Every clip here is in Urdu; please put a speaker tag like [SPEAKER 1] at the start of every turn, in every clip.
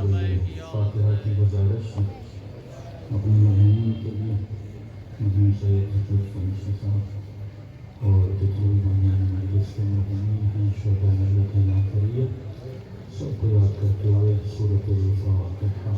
[SPEAKER 1] فاتحہ کی گزارش ہے اپنے مہمون کے لیے مجھے سید حضرت فنشی صاحب اور جتنے بنیان مجلس کے مہمون ہیں شعبہ ملت ناصریہ سب کو یاد کرتے ہوئے سورۃ الفاتحہ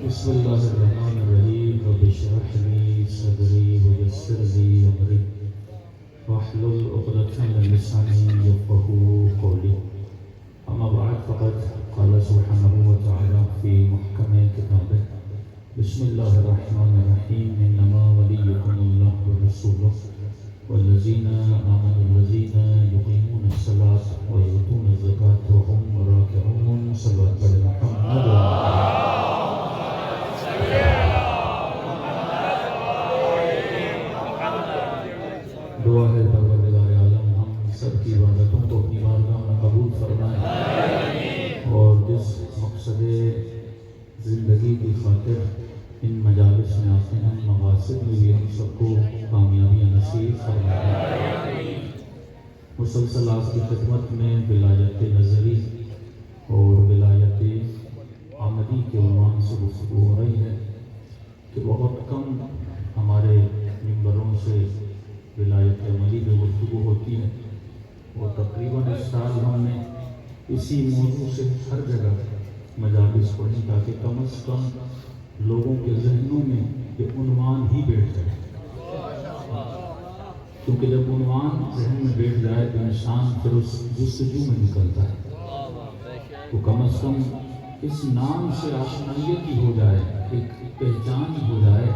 [SPEAKER 1] بسم اللہ الرحمن الرحیم رب اشرح لی صدری ویسر لی امری واحلل عقدۃ من لسانی یفقهوا قولی اما بعد فقد قال سبحانہ وتعالی فی محکم کتابہ بسم اللہ الرحمن الرحیم انما ولیکم اللہ ورسولہ والذین آمنوا الذین یقیمون الصلاة ویؤتون الزکاة وهم راکعون صلوات علی محمد دعا ہے پروردگار عالم ہم سب کی عبادتوں کو اپنی بارگاہ میں قبول فرمائے اور جس مقصد زندگی کی خاطر ان مجالس میں آتے ہیں مقاصد میں بھی ہم سب کو کامیابی نصیب فرمائے۔ مسلسل آپ کی خدمت میں ولایت نظری اور ولایت عملی کے عنوان سے گفتگو ہو رہی ہے کہ بہت کم ہمارے ممبروں سے ولایت عملی میں گفتگو ہوتی ہے اور تقریباً اس سال ہم نے اسی موضوع سے ہر جگہ مجالس پڑھی تاکہ کم از کم لوگوں کے ذہنوں میں یہ عنوان ہی بیٹھ جائے۔ کیونکہ جب عنوان ذہن میں بیٹھ جائے تو انسان پھر اس جستجو میں نکلتا ہے. تو کم از کم اس نام سے آشنائیت ہی ہو جائے، ایک پہچان ہی ہو جائے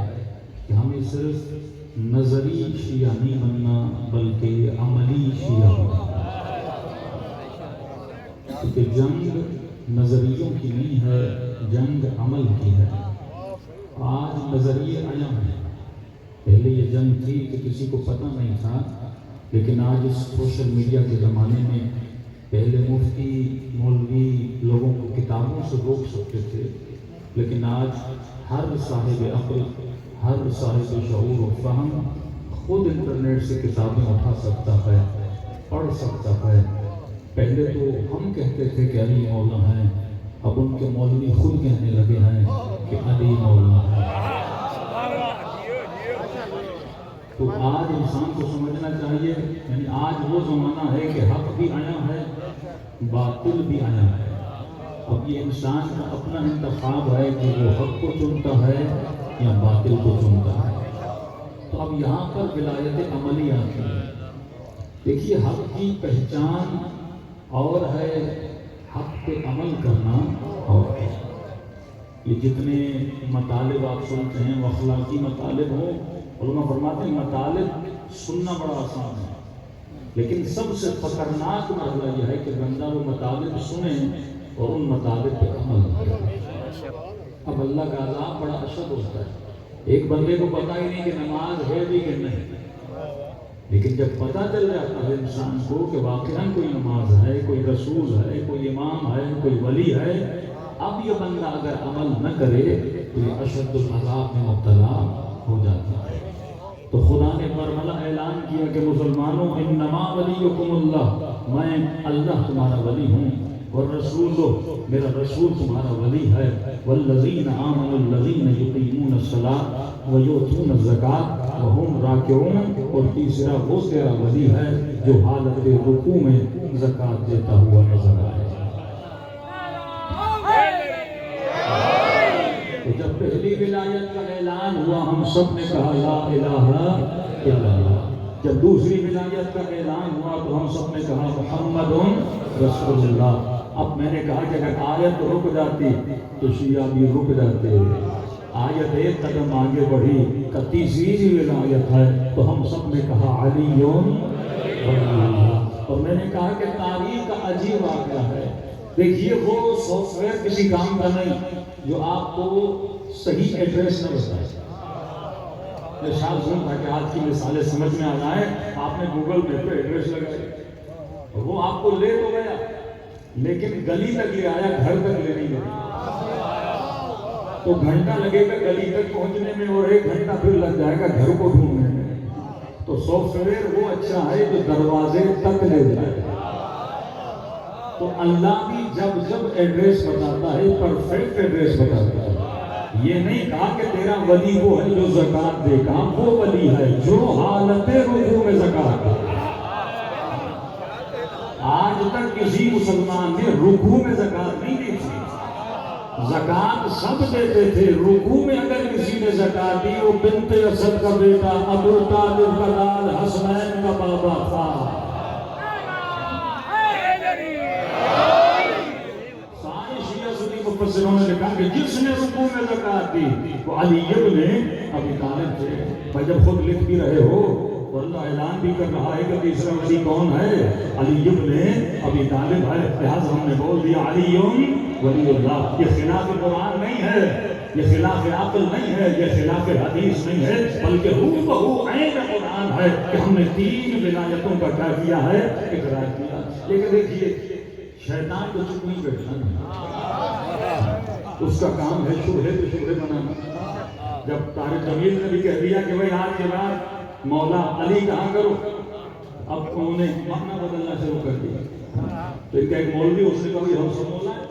[SPEAKER 1] کہ ہمیں صرف نظری شیعہ نہیں بننا بلکہ عملی شیعہ بننا. کیونکہ جنگ نظریوں کی نہیں ہے، جنگ عمل کی ہے. آج نظریے علم ہیں، پہلے یہ جنگ تھی کہ کسی کو پتہ نہیں تھا، لیکن آج اس سوشل میڈیا کے زمانے میں پہلے مفتی مولوی لوگوں کو کتابوں سے روک سکتے تھے، لیکن آج ہر صاحب عقل، ہر صاحب شعور و فہم خود انٹرنیٹ سے کتابیں اٹھا سکتا ہے، پڑھ سکتا ہے. پہلے تو ہم کہتے تھے کہ علی مولا ہیں، اب ان کے مولوی خود کہنے لگے ہیں کہ علی مولا ہے. تو آج انسان کو سمجھنا چاہیے، یعنی آج وہ زمانہ ہے کہ حق بھی آیا ہے، باطل بھی آیا ہے. اب یہ انسان کا اپنا انتخاب ہے کہ وہ حق کو چنتا ہے یا باطل کو چنتا ہے. تو اب یہاں پر ولایت عملی آتی ہے. دیکھیے حق کی پہچان اور ہے، حق پہ عمل کرنا اور ہے. یہ جتنے مطالب آپ سنتے ہیں وہ اخلاقی مطالب ہوں، علماء فرماتے ہیں مطالب سننا بڑا آسان ہے، لیکن سب سے خطرناک مرحلہ یہ ہے کہ بندہ وہ مطالب سنے اور ان مطالب پہ عمل کرے. اب اللہ کا عذاب بڑا اشد ہوتا ہے. ایک بندے کو پتہ ہی نہیں کہ نماز ہے بھی کہ نہیں، لیکن جب پتہ چل جاتا ہے انسان کو کہ واقعاً کوئی نماز ہے، کوئی رسول ہے، کوئی امام ہے، کوئی ولی ہے، اب یہ بندہ اگر عمل نہ کرے تو یہ اشد العذاب میں مبتلا ہو جاتا ہے. تو خدا نے برملا اعلان کیا کہ مسلمانوں انما ولیکم اللہ، میں اللہ تمہارا ولی ہوں، والرسول میرا رسول تمہارا ولی ہے، والذین آمنوا الذین یقیمون الصلاۃ ویؤتون الزکاۃ وہم راکعون، اور تیسرا وہ تیرا ولی ہے جو حالت رکوع میں زکوٰۃ دیتا ہوا نظر آئے. تو جب پہلی ولایت کا اعلان ہوا ہم سب نے کہا لا الہ الا اللہ. جب دوسری ولایت کا اعلان ہوا تو ہم سب نے کہا محمد رسول اللہ. اب میں نے کہا کہ اگر آیت رک جاتی تو شیعہ بھی رک جاتے. آیت ایک قدم آگے بڑھی کہ تیسری ولایت ہے تو ہم سب نے کہا علی ولی اللہ. اور میں نے کہا کہ تاریخ کا عجیب واقعہ ہے. دیکھیے وہ سافٹ ویئر کسی کام کا نہیں جو آپ کو صحیح ایڈریس نہ بتائے. میں شاید سن تھا کہ آج کی مثالیں سمجھ میں آ جائیں، آپ نے گوگل میپ پہ ایڈریس لگائی، وہ آپ کو لے تو گیا لیکن گلی تک لے آیا، گھر تک لے نہیں گیا. تو گھنٹہ لگے گا گلی تک پہنچنے میں اور ایک گھنٹہ پھر لگ جائے گا گھر کو ڈھونڈنے میں. تو سافٹ ویئر وہ اچھا ہے جو دروازے تک لے جائے. تو اللہ بھی جب جب ایڈریس بتاتا ہے پرفیکٹ ایڈریس بتاتا ہے. یہ نہیں کہا کہ تیرا ولی وہ ہے جو زکوٰۃ دے گا، وہ ولی ہے جو حالت رکوع میں زکوٰۃ دے گا. آج تک کسی مسلمان نے رکوع میں زکوٰۃ نہیں دی تھی. زکوٰۃ سب دیتے تھے، رکوع میں اگر کسی نے زکوٰۃ دی وہ بنت اسد کا بیٹا، ابو طالب کا لال، حسنین کا بابا تھا. سارے شیعہ سنی مفسروں نے لکھا کہ جس نے رکوع میں زکوٰۃ دی وہ علی ابن ابی طالب تھے. بھائی جب خود لکھ بھی رہے ہو اور اللہ اعلان بھی کر رہا ہے کہ تیسرا ولی کون ہے، علی ابن ابی طالب ہے، لہٰذا ہم نے بول دیا علی ولی اللہ. یہ خلاف قرآن نہیں ہے، یہ خلاف عقل نہیں ہے، یہ خلاف حدیث نہیں ہے، بلکہ ہو بہو عین قرآن ہے کہ ہم نے 3 ولایتوں کا کیا کیا ہے، اقرار کیا. لیکن دیکھیے شیطان تو چپ نہیں بیٹھا، اس کا کام ہے شبہے پہ شبہے بنانا. جب طارق جمیل نے بھی کہہ دیا کہ بھائی آج کے بعد مولا علی کہاں کرو، اب انہوں نے معنی بدلنا شروع کر دیا. تو ایک مولوی اس نے کہا ہم سب مولا ہیں،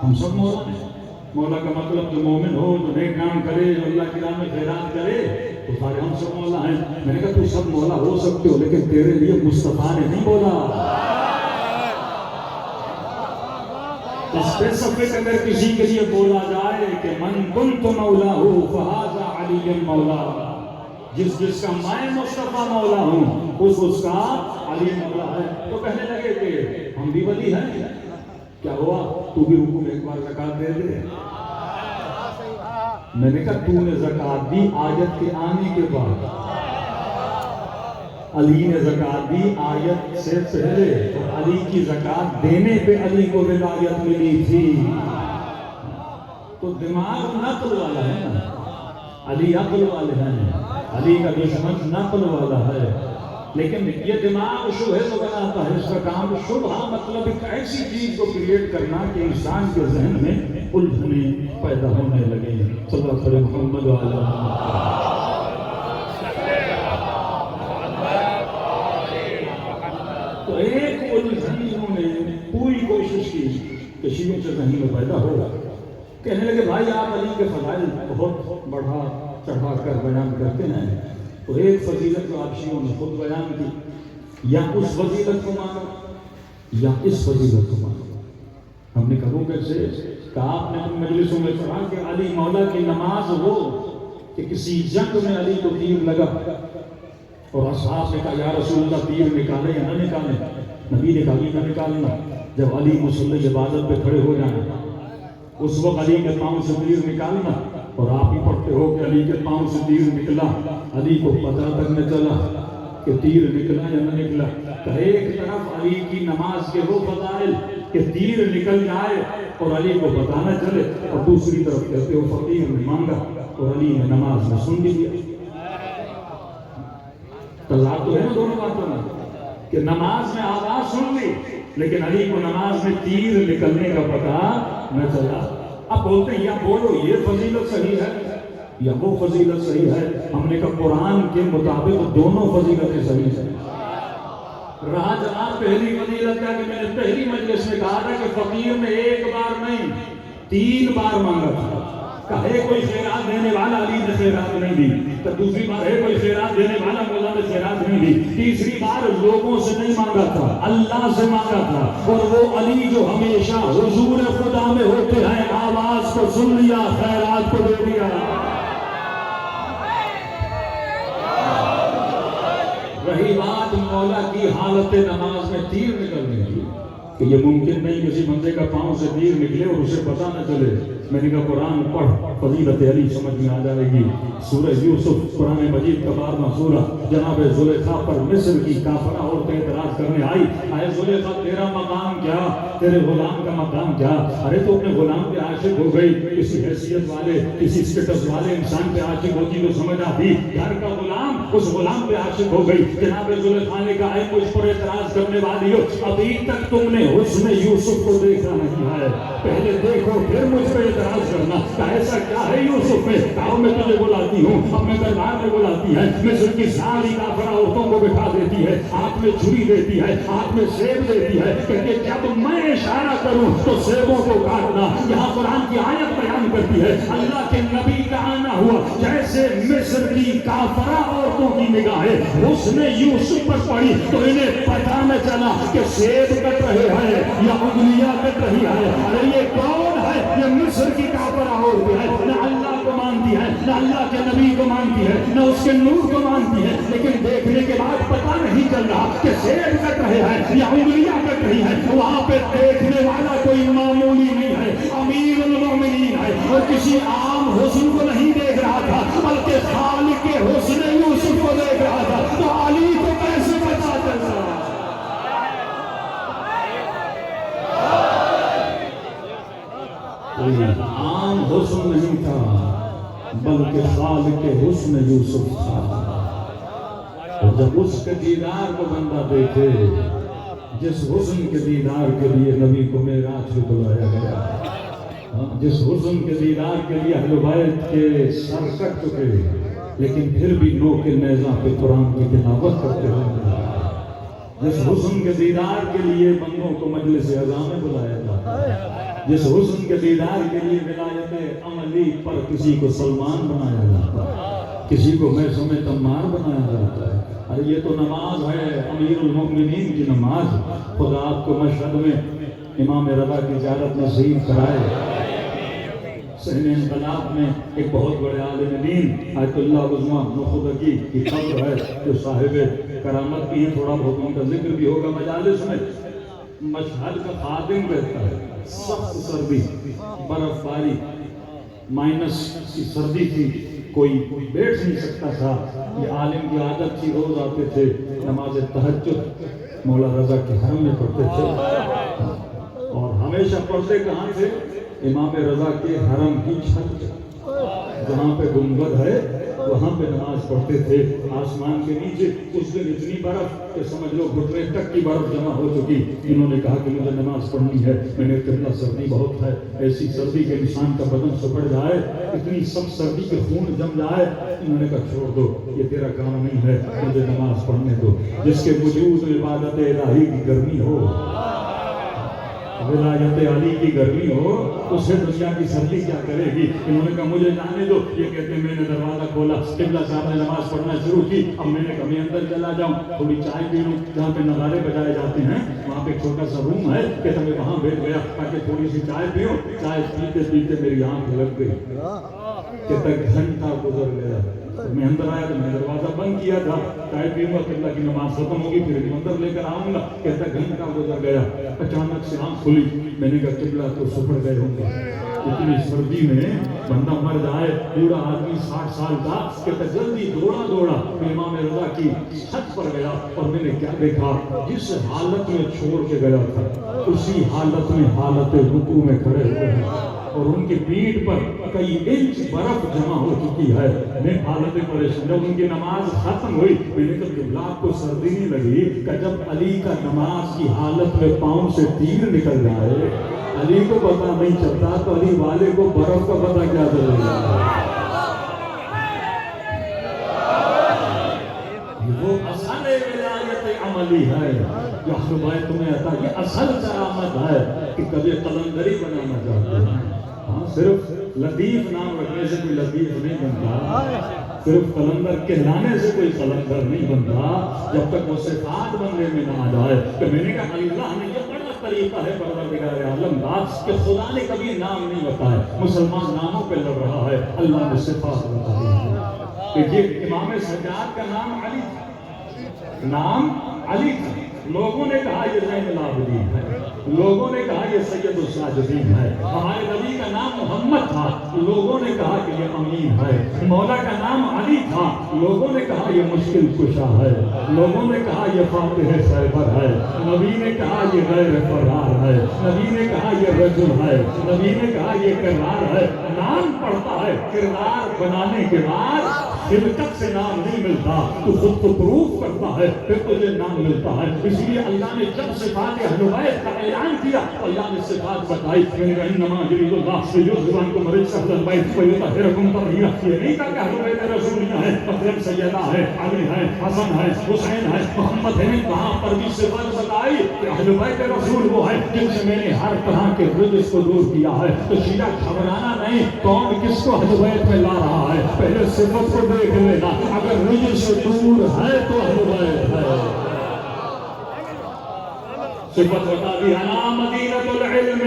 [SPEAKER 1] ہم سب مولا ہیں. مولا کا مطلب جو مومن ہو، جو نیک کام کرے، جو اللہ کی راہ میں خیرات کرے، تو سارے ہم سب مولا ہیں. میں نے کہا تو سب مولا ہو سکتے ہو لیکن تیرے لیے مصطفیٰ نے نہیں بولا. اسپیسیفک اگر کسی کے لیے بولا جائے کہ من کنت مولا ہو فہذا علی مولا، جس کا میں مصطفیٰ مولا ہوں اس کا علی مولا ہے. تو کہنے لگے کہ ہم بھی ولی ہیں. کیا ہوا؟ تو بھی رکوع میں ایک بار زکات دے دے. میں نے کہا تو نے زکات دی آیت کے آنے کے بعد، علی نے زکات دی آیت سے پہلے، اور علی کی زکات دینے پہ علی کو ولایت ملی تھی. تو دماغ نقل والا ہے نا، علی عقل والے ہیں. علی کا دشمن نقل والا ہے، لیکن یہ دماغ شبہ تو بناتا ہے. اس کا کام شبہ مطلب ایک ایسی چیز کو کریٹ کرنا کہ انسان کے ذہن میں الجھنے پیدا ہونے لگے. صلی اللہ علیہ محمد وعلی تو ایک الجھن انہوں نے پوری کوشش کی کہ شیعوں سے ذہن میں پیدا ہوگا. کہنے لگے بھائی آپ علی کے فضائل بہت بڑھا چڑھا کر بیان کرتے ہیں، تو ایک فضیلت جو آپ شیعوں نے خود بیان کی، یا اس فضیلت کو مانو یا اس فضیلت کو مانو. ہم نے کہا کیسے؟ کہ آپ نے اپنی مجلسوں میں کہا کہ علی مولا کی نماز ہو کہ کسی جنگ میں علی کو تیر لگا اور اصحاب نے کہا یا رسول اللہ تیر نکالے یا نہ نکالے. نبی نے کہا نہ نکالنا. جب علی مصلی عبادت پہ کھڑے ہو جانا اس وقت علی کے پاؤں سے تیر نکالنا، اور آپ ہی پڑھتے ہو کہ علی کے پاؤں سے تیر نکلا. علی کو پتہ تک نہ چلا کہ تیر نکلا یا نہ نکلا. کہ ایک طرف علی کی نماز کے وہ فضائل کہ تیر نکل جائے اور علی کو پتہ نہ چلے، اور دوسری طرف کہتے ہو فقیر نے مانگا اور علی نے نماز میں سن لیا. تضاد تو ہے نا دونوں باتوں میں کہ نماز میں آواز سن لی لیکن علی کو نماز میں تیر نکلنے کا پتہ نہ چلا. اب بولتے ہیں یا بولو یہ فضیلت صحیح ہے یا وہ فضیلت صحیح ہے. ہم نے کہا قرآن کے مطابق دونوں فضیلتیں صحیح ہیں. رہا جناب پہلی فضیلت کا کہ میں نے پہلی مجلس میں کہا تھا کہ فقیر نے ایک بار نہیں 3 بار مانگا تھا. کہے کوئی خیرات دینے والا علی نے خیرات نہیں دی. تو دوسری بار ہے کوئی خیرات دینے والا مولا نے خیرات نہیں دی. تیسری بار لوگوں سے نہیں مانگا تھا، اللہ سے مانگا تھا. اور وہ علی جو ہمیشہ حضور خدا میں ہوتے ہیں آواز کو سن لیا، خیرات کو دے دیا. رہی بات مولا کی حالت نماز میں تیر نکلنے کی کہ یہ ممکن نہیں کسی بندے کا پاؤں سے تیر نکلے اور اسے پتہ نہ چلے. میں نے کہا قرآن پڑھ فضیلت علی سمجھ میں آ جائے گی. سورہ یوسف قرآن مجید کا 12واں سورہ. جناب زلیخا پر مصر کی کافرہ عورتیں اعتراض کرنے آئی. اے زلیخا تیرا مقام کیا، تیرے غلام کا مقام کیا؟ ارے تو اپنے غلام پہ عاشق ہو گئی. کسی حیثیت والے کسی اسٹیٹس والے انسان پہ عاشق ہوتی تو سمجھ آتی. گھر کا غلام اس غلام پہ عاشق ہو گئی. جناب زلیخا نے کہا اے مجھ پر اعتراض کرنے والی ہو، ابھی تک تم نے حسن یوسف کو دیکھا نہیں ہے، پہلے دیکھو پھر مجھ پہ اعتراض کرنا. ایسا کیا ہے یوسف میں؟ کہا میں تجھے بلاتی ہوں، اپنے دربار میں بلاتی ہے. مصر کی ساری کافرہ عورتوں کو بٹھا دیتی ہے، ہاتھ میں چھری دیتی ہے، ہاتھ میں سیب دیتی ہے کہ جب میں اشارہ کروں تو سیبوں کو کاٹنا. یہاں قرآن کی آیت بیان کرتی ہے اللہ کے نبی کا آنا ہوا جیسے مصر کی کافرہ عورتوں کی نگاہیں حسن یوسف پر پڑی تو انہیں پتہ نہ چلا کہ سیب کٹ رہے ہیں یا انگلیاں کٹ رہی ہے. ارے یہ کون ہے؟ یہ مصر کی کافرہ عورتیں ہیں. نہ اللہ کو مانتی ہے، نہ اللہ کے نبی کو مانتی ہے، نہ اس کے نور کو مانتی ہے، لیکن دیکھنے کے بعد پتہ نہیں چل رہا کہ سیب کٹ رہے ہیں یا انگلیاں کٹ رہی ہیں. وہاں پہ دیکھنے والا کوئی معمولی نہیں ہے، امیر المومنین ہے، اور کسی عام حسن کو نہیں دیکھ رہا تھا بلکہ خالق کے حسن یوسف کو دیکھ رہا تھا. تو علی کو کیسے پتہ چل رہا؟ عام حسن نہیں تھا بلکہ خالق کے حسن یوسف تھا. اور جب اس کے دیدار کو بندہ دیکھے جس حسن کے دیدار کے لیے نبی کو معراج پہ بلایا گیا، جس حسن کے دیدار کے لیے اہل بیت کے سر کٹ چکے لیکن پھر بھی نو کے نیزہ پہ قرآن کی تلاوت کرتے ہوئے، جس حسن کے دیدار کے لیے بندوں کو مجلس اعظام میں بلایا جاتا ہے، جس حسن کے دیدار کے لیے ولایت عملی پر کسی کو سلمان بنایا جاتا ہے، کسی کو محسوم تمار بنایا جاتا ہے. ارے یہ تو نماز ہے امیر المومنین کی نماز. خدا آپ کو مشہد میں امام رضا کی زیارت نصیب کرائے. صحن انقلاب میں ایک بہت بڑے عالم دین آیت اللہ عظمہ نخودگی کی قبر ہے جو صاحب کرامت کی ہیں، تھوڑا بہت ان کا ذکر بھی ہوگا مجالس میں۔ مشہد کا خادم رہتا ہے، سخت سردی، برف باری، مائنس کی سردی تھی، کوئی بیٹھ نہیں سکتا تھا۔ یہ عالم کی عادت تھی، روز آتے تھے نماز تہجد مولا رضا کے حرم میں پڑھتے تھے، اور ہمیشہ پڑھتے کہاں تھے؟ امام رضا کے حرم کی چھت، جہاں پہ گنبد ہے وہاں پہ نماز پڑھتے تھے آسمان کے نیچے۔ اس دن اتنی برف کہ سمجھ لو گھٹنے تک کی برف جمع ہو چکی۔ انہوں نے کہا کہ مجھے نماز پڑھنی ہے، میں نے کہا سردی بہت ہے، ایسی سردی کے انسان کا بدن سپڑ جائے، اتنی سب سردی کے خون جم جائے۔ انہوں نے کہا چھوڑ دو، یہ تیرا کام نہیں ہے، مجھے نماز پڑھنے دو۔ جس کے وجود میں عبادت الہی کی گرمی ہو، ولایت علی کی گرمی ہو، اسے دنیا کی سردی کیا کرے گی؟ انہوں نے کہا مجھے جانے دو۔ یہ کہتے ہیں میں نے دروازہ کھولا، قبلہ صاحب نے نماز پڑھنا شروع کی۔ اب میں نے کہا میں اندر چلا جاؤں، تھوڑی چائے پی لوں، جہاں پہ نغارے بجائے جاتے ہیں وہاں پہ چھوٹا سا روم ہے، کہ میں وہاں بیٹھ گیا تاکہ تھوڑی سی چائے پیوں۔ چائے پیتے پیتے میری آنکھ لگ گئی کہ تک گھنٹہ گزر گیا۔ میں اندر آیا تو میں نے دروازہ بند کیا تھا، چائے پیوں گا، قبلہ کی نماز ختم ہوگی، پھر اندر لے کر آؤں گا، کہتا گھنٹہ گزر گیا۔ اچانک سے آنکھ کھلی، میں نے کہا قبلہ تو سپڑ گئے ہوں گے۔ اتنی سردی میں بندہ مر جائے، پورا آدمی 60 سال کا، کہتا جلدی دوڑا امام رضا کی چھت پر گیا، اور میں نے کیا دیکھا؟ جس حالت میں چھوڑ کے گیا تھا اسی حالت میں حالت رکوع میں کھڑے ہوئے ہیں، اور ان کی پیٹھ پر کئی انچ برف جمع ہو چکی ہے۔ میں حالت پریشان، جب ان کی نماز ختم ہوئی میں نے کہا جب آپ کو سردی نہیں لگی کہ جب علی کا نماز کی حالت میں پاؤں سے تیر نکل جائے، علی کو پتہ نہیں چلتا تو علی والے کو برف کا پتہ کیا چلے گا؟ وہ اصل ولایت عملی ہے جو اہل بیت تمہیں عطا، یہ اصل کرامت ہے کہ کبھی قلندری بنانا چاہتے ہیں۔ ہاں، صرف لطیف نام رکھنے سے کوئی لطیف نہیں بنتا، صرف قلندر کہلانے سے کوئی قلندر نہیں بنتا، جب تک وہ صفات بننے میں نہ آ جائے۔ کہ میں نے کہا اللہ نے یہ بڑا طریقہ ہے پروردگار عالم کا کہ خدا نے کبھی نام نہیں بتایا، مسلمان ناموں پہ لڑ رہا ہے، اللہ نے صفات بتائی ہے۔ کہ یہ امام سجاد کا نام علی تھا، نام علی تھا، لوگوں نے کہا یہ زین العابدین ہے، لوگوں نے کہا یہ سید الساجدین ہے۔ ہمارے نبی کا نام محمد تھا، لوگوں نے کہا کہ یہ امین ہے۔ مولا کا نام علی تھا، لوگوں نے کہا یہ مشکل کشا ہے، لوگوں نے کہا یہ فاتح خیبر ہے، نبی نے کہا یہ غیر فرار ہے، نبی نے کہا یہ رجل ہے، نبی نے کہا یہ کرار ہے۔ نام پڑھتا ہے، کردار بنانے کے بعد خلقت سے نام نہیں ملتا، تو خود کو پروف کرتا ہے پھر تجھے نام ملتا ہے۔ اس لیے اللہ نے جب صفات اہل بیت کا اعلان کیا اللہ نے صفات بتائی۔ انما یرید اللہ لیذہبعنکم الرجس اہل البیت ویطہرکم تطہیرا۔ یہ نہیں کہا کہ اہل بیت رسولیہ ہیں، مطلب سیدہ ہے، علی ہے، حسن ہے، حسین ہے، محمد ہے۔ وہاں پر بھی صفات بتائی کہ اہل بیت رسول وہ ہے جن سے میں نے ہر طرح کے رجس کو دور کیا ہے۔ تو شیعہ گھبرانا نہیں، کون کس کو اہل بیت میں لا رہا ہے، پہلے صفت کو دیکھ لینا، اگر رجس سے دور ہے تو اہل بیت ہے۔ صفت بتا دی، انا مدینۃ العلم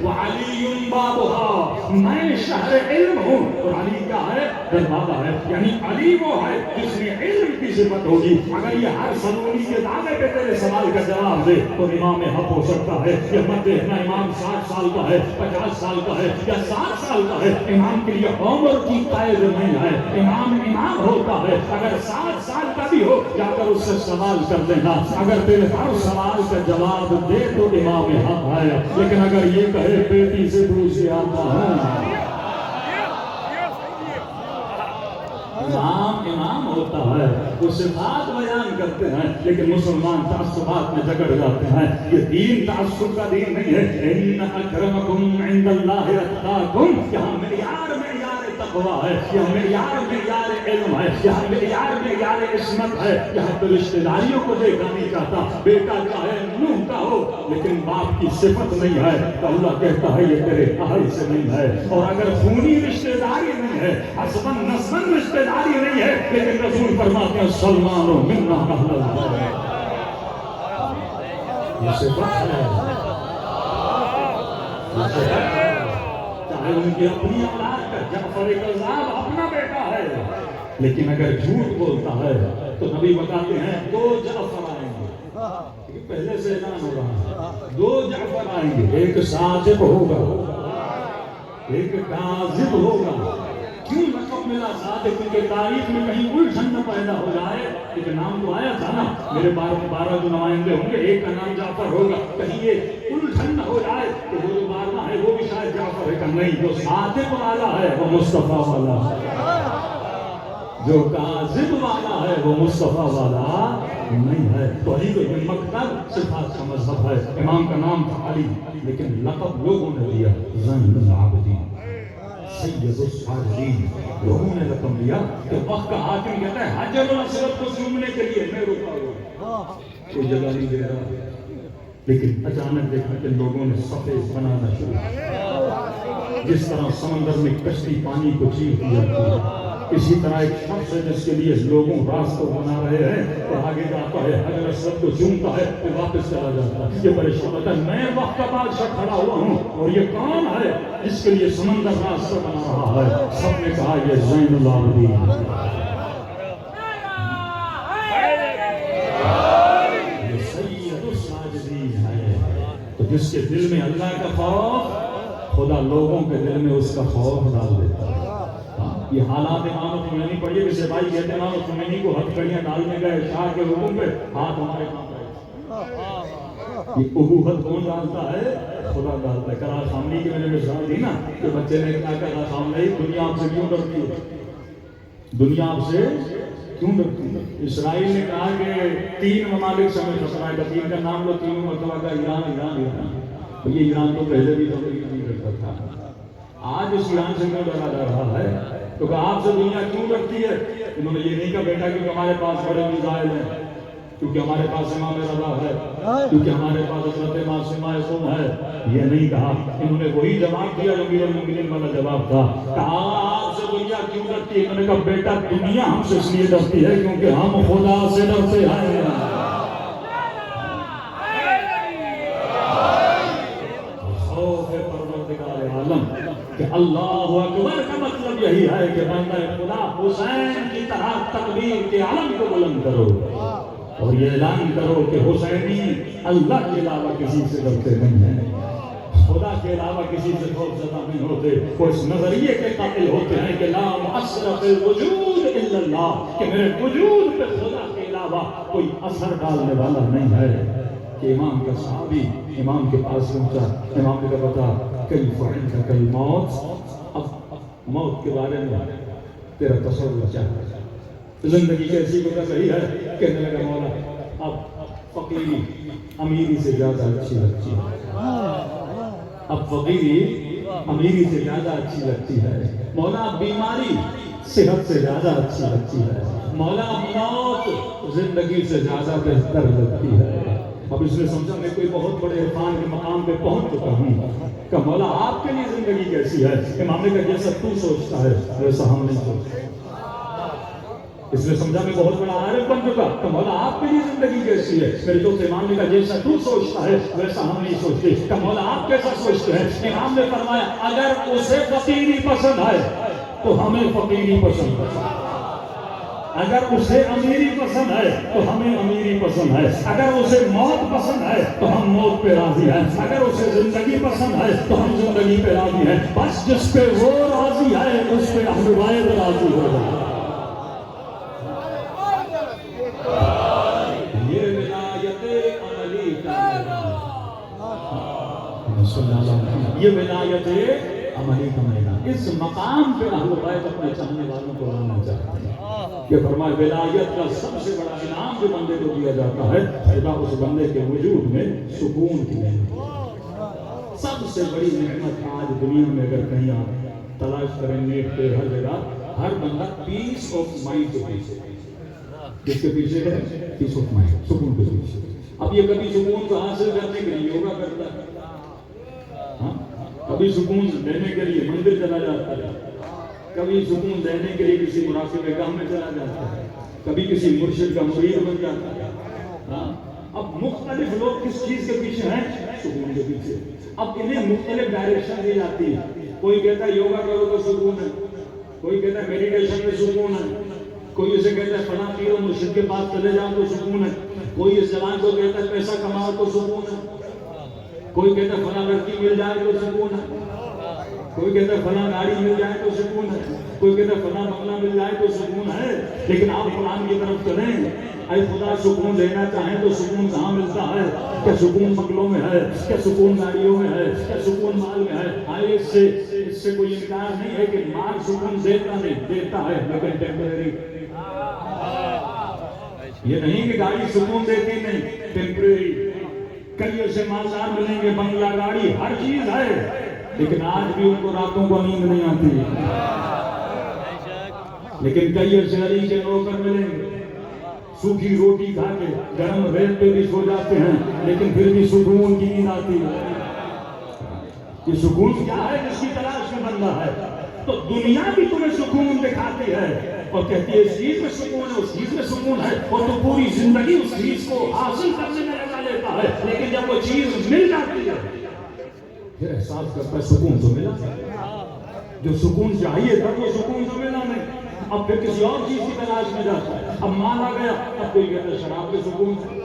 [SPEAKER 1] وعلی بابها، میں شہر علم ہوں، اور علی کیا ہے؟ دروازہ ہے۔ یعنی علی وہ ہے جس میں علم کی صفت ہوگی۔ اگر یہ ہر سلولی کے دعوے پہ تیرے سوال کا جواب دے تو امام حق ہو سکتا ہے۔ یہ مت دیکھنا امام 60 سال کا ہے، 50 سال کا ہے یا 60 سال کا ہے، امام کے لیے عمر کی قید نہیں ہے، امام امام ہوتا ہے۔ اگر 60 سال کا بھی ہو جا کر اس سے سوال کر دینا، اگر تیرے ہر سوال کا جواب دے تو امام حق ہے۔ لیکن اگر یہ کہے بیٹی سے پوچھ آتا ہوں، امام ہوتا ہے، وہ صفات بیان کرتے ہیں، لیکن مسلمان تعصبات میں جگڑ جاتے ہیں۔ یہ دین تعصب کا دین نہیں ہے۔ ان اکرمکم عند اللہ اتقاکم، یہاں معیار تقویٰ ہے، یہاں معیار علم ہے، یہاں معیار عصمت ہے۔ یہاں تو رشتہ داریوں کو دیکھا نہیں چاہتا، بیٹا چاہے نوح کا ہو لیکن باپ کی صفت نہیں ہے تو اللہ کہتا ہے یہ تیرے اہل سے نہیں ہے۔ اور اگر خونی رشتہ داری نہیں ہے، حسبن نسبن رشتہ داری نہیں ہے، لیکن رسول فرماتے ہیں سلمان و منا اہل اللہ، یہ صفت ہے، ہے ان کی اپنی اولاد کا، جعفر کذاب اپنا بیٹا ہے، لیکن اگر جھوٹ بولتا ہے تو نبی بتاتے ہیں 2 جعفر آئیں گے، پہلے سے اعلان ہو رہا ہے 2 جعفر آئیں گے، ایک صادق ہوگا ایک کاذب ہوگا۔ کیوں لقب ملا صادق؟ کیونکہ تاریخ میں کہیں الجھن نہ پیدا ہو جائے، کیونکہ نام تو آیا تھا نا میرے 12 جو نمائندے ہوں گے ایک کا نام جعفر ہوگا، کہیں یہ الجھن نہ ہو جائے کہ وہ جو 12 ہے وہ بھی شاید جعفر ہے، کہ نہیں، جو صادق والا ہے وہ مصطفیٰ والا ہے، جو کاذب والا ہے وہ مصطفیٰ والا نہیں ہے۔ توحید و مکتب صفات کا مذہب ہے۔ امام کا نام تھا علی، لیکن لقب لوگوں نے دیا زین العابدین، سید الصالحین، لوگوں نے لقب دیا کہ وقت کا حاکم کہتا ہے حجر الاسود کو چومنے کے لیے میں رکا ہوا، کوئی جگہ نہیں دے رہا، لیکن اچانک دیکھا کہ لوگوں نے صفحے بنانا شروع کیا، جس طرح سمندر میں کشتی پانی کو چیرتی جاتی ہے، اسی طرح ایک شخص ہے جس کے لیے لوگوں راستوں بنا رہے ہیں اور آگے جاتا ہے حجر اسود کو چومتا ہے پھر واپس چلا جاتا ہے، یہ پریشان ہوتا ہے میں وقت کا بادشاہ کھڑا ہوا ہوں اور یہ کون ہے جس کے لیے سمندر راستہ بنا رہا ہے؟ سب نے کہا یہ زین العابدین، یہ سید الساجدین ہے۔ تو جس کے دل میں اللہ کا خوف، خدا لوگوں کے دل میں اس کا خوف ڈال دیتا ہے۔ یہ حالات امام خمینی پڑھیے کہ سپاہی کہتے ہیں امام خمینی کو ہتھکڑیاں ڈالنے گئے شاہ کے حکم پہ، ہاتھ ہمارے کام رہے، یہ ابوہت کون ڈالتا ہے؟ خدا ڈالتا ہے۔ کرا خامنی کی میں نے مثال دی نا کہ بچے نے کہا کرا خامنی دنیا آپ سے کیوں ڈرتی ہے؟ دنیا آپ سے کیوں ڈرتی ہے؟ اسرائیل نے کہا کہ 3 ممالک سمیت خطرہ ہے، 3 کا نام لو، 3 مرتبہ کا ایران۔ یہ ایران تو پہلے بھی نہیں ڈرتا تھا، آج اس ایران سے کیوں ڈرا جا رہا ہے؟ تو کہ آپ سے دنیا کیوں ڈرتی ہے؟ انہوں نے یہ نہیں کہا بیٹا کیونکہ ہمارے پاس بڑے میزائل ہیں، کیونکہ ہمارے پاس امام رضا ہے، کیونکہ ہمارے پاس حضرت معصومہ معصوم ہے، یہ نہیں کہا۔ انہوں نے وہی جواب دیا جو امیر المومنین والا جواب تھا، کہا آپ سے دنیا کیوں ڈرتی ہے؟ انہوں نے کہا بیٹا دنیا ہم سے اس لیے ڈرتی ہے کیونکہ ہم خدا سے ڈرتے ہیں۔ خوف پروردگار عالم کہ اللہ اکبر کا مطلب یہی ہے کہ بندہ خدا حسین کی طرح تکبیر کے علم کو بلند کرو اور یہ اعلان کرو کہ حسینی اللہ کے علاوہ کسی سے ڈرتے نہیں ہیں، خدا کے علاوہ کسی سے خوف زدہ نہیں ہوتے، وہ اس نظریے کے قائل ہوتے ہیں کہ لا مؤثر فی الوجود الا اللہ، کہ میرے وجود پہ خدا کے علاوہ کوئی اثر ڈالنے والا نہیں ہے۔ کہ امام کا صحابی امام کے پاس پہنچا، امام نے کہا بتا کیف عندک الموت، اب موت کے بارے میں تیرا تصور کیا ہے؟ زندگی کیسی گزر رہی ہے؟ کہنے لگا مولا اب فقیری امیری سے زیادہ اچھی لگتی ہے، اب فقیری امیری سے زیادہ اچھی لگتی ہے، مولا اب بیماری صحت سے زیادہ اچھی لگتی ہے، مولا اب موت زندگی سے زیادہ بہتر لگتی ہے۔ اب اس نے سمجھا میں کوئی بہت بڑے عرفان کے مقام پہ پہنچ چکا ہوں کہ مولا آپ کے لیے زندگی کیسی ہے؟ امام نے کہا جیسا تو سوچتا ہے ویسا ہم نہیں سوچتے۔ اس نے سمجھا میں بہت بڑا عارف بن چکا کہ مولا آپ کے لیے زندگی کیسی ہے؟ میرے دوست امام نے کہا جیسا تو سوچتا ہے ویسا ہم نہیں سوچتے، کہ مولا آپ کیسا سوچتے ہیں؟ امام نے فرمایا اگر اسے فقیری پسند ہے تو ہمیں فقیری پسند ہے، اگر اسے امیری پسند ہے تو ہمیں امیری پسند ہے، اگر اسے موت پسند ہے تو ہم موت پہ راضی ہیں، اگر اسے زندگی پسند ہے تو ہم زندگی پہ راضی ہیں، بس جس پہ وہ راضی ہے اس پہ اہل بیت راضی ہو جائے۔ یہ ولایت عملی کا میدان، یہ ولایت عملی کا میدان، اس مقام پہ اہل بیت اپنے چاہنے والوں کو لانا چاہتے ہیں۔ کہ فرمائے ولایت کا سب سے بڑا انعام جو بندے کو دیا جاتا ہے خدا اس بندے کے وجود میں سکون کی نعمت، سب سے بڑی نعمت آج دنیا میں اگر کہیں آپ تلاش کریں نیٹ پہ ہر جگہ، ہر بندہ پیس آف مائنڈ کے پیچھے، جس کے پیچھے ہے پیس آف مائنڈ، سکون کے پیچھے۔ اب یہ کبھی سکون کو حاصل کرنے کے لیے یوگا کرتا ہے، کبھی سکون دینے کے لیے مندر چلا جاتا ہے، کبھی سکون دینے کے لیے کسی مناسب گاہ میں چلا جاتا ہے، کبھی کسی مرشد کا مرید بن جاتا ہے۔ اب مختلف لوگ کس چیز کے پیچھے ہیں؟ سکون کے پیچھے۔ اب انہیں مختلف ڈائریکشن دی جاتی ہے، کوئی کہتا ہے یوگا کرو تو سکون ہے، کوئی کہتا ہے میڈیٹیشن میں سکون ہے، کوئی اسے کہتا ہے فلاں پیر و مرشد کے پاس چلے جاؤ تو سکون ہے، کوئی اس زبان کو کہتا ہے پیسہ کماؤ تو سکون ہے، کوئی کہتا ہے فلاں لڑکی مل جائے تو سکون ہے، کوئی کہتا ہے فلاں گاڑی مل جائے تو سکون ہے، کوئی کہتا ہے فلاں بنگلہ مل جائے تو سکون ہے۔ لیکن آپ قرآن کی طرف چلیں، اے خدا سکون لینا چاہیں تو سکون کہاں ملتا ہے؟ کیا سکون بنگلوں میں ہے؟ کیا سکون گاڑیوں میں ہے؟ کیا سکون مال میں ہے؟ آئے اس سے کوئی انکار نہیں ہے کہ مال سکون دیتا نہیں، دیتا ہے لیکن ٹیمپریری۔ یہ نہیں کہ گاڑی سکون دیتی نہیں، ٹیمپریری۔ کئی ایسے مالدار ملیں گے، بنگلہ گاڑی ہر چیز ہے، لیکن آج بھی ان کو راتوں کو نیند نہیں آتی۔ لیکن کئی ایسے علی کے نوکر ملیں گے، سوکھی روٹی کھا کے گرم ریت پہ بھی سو جاتے ہیں، لیکن پھر بھی سکون کی نیند آتی ہے۔ یہ سکون کیا ہے جس کی تلاش میں بندہ ہے؟ تو دنیا بھی تمہیں سکون دکھاتی ہے اور کہتی ہے اس چیز میں سکون ہے، اس چیز میں سکون ہے، اور تو پوری زندگی اس چیز کو حاصل کرنے میں لگا لیتا ہے، لیکن جب وہ چیز مل جاتی ہے پھر احساس کرتا ہے سکون تو ملا، جو سکون چاہیے تھا وہ سکون تو ملا نہیں، اب پھر کسی اور چیز کی تلاش میں جاتا ہے۔ اب مال آ گیا، اب کوئی کہتا ہے شراب کے سکون سے،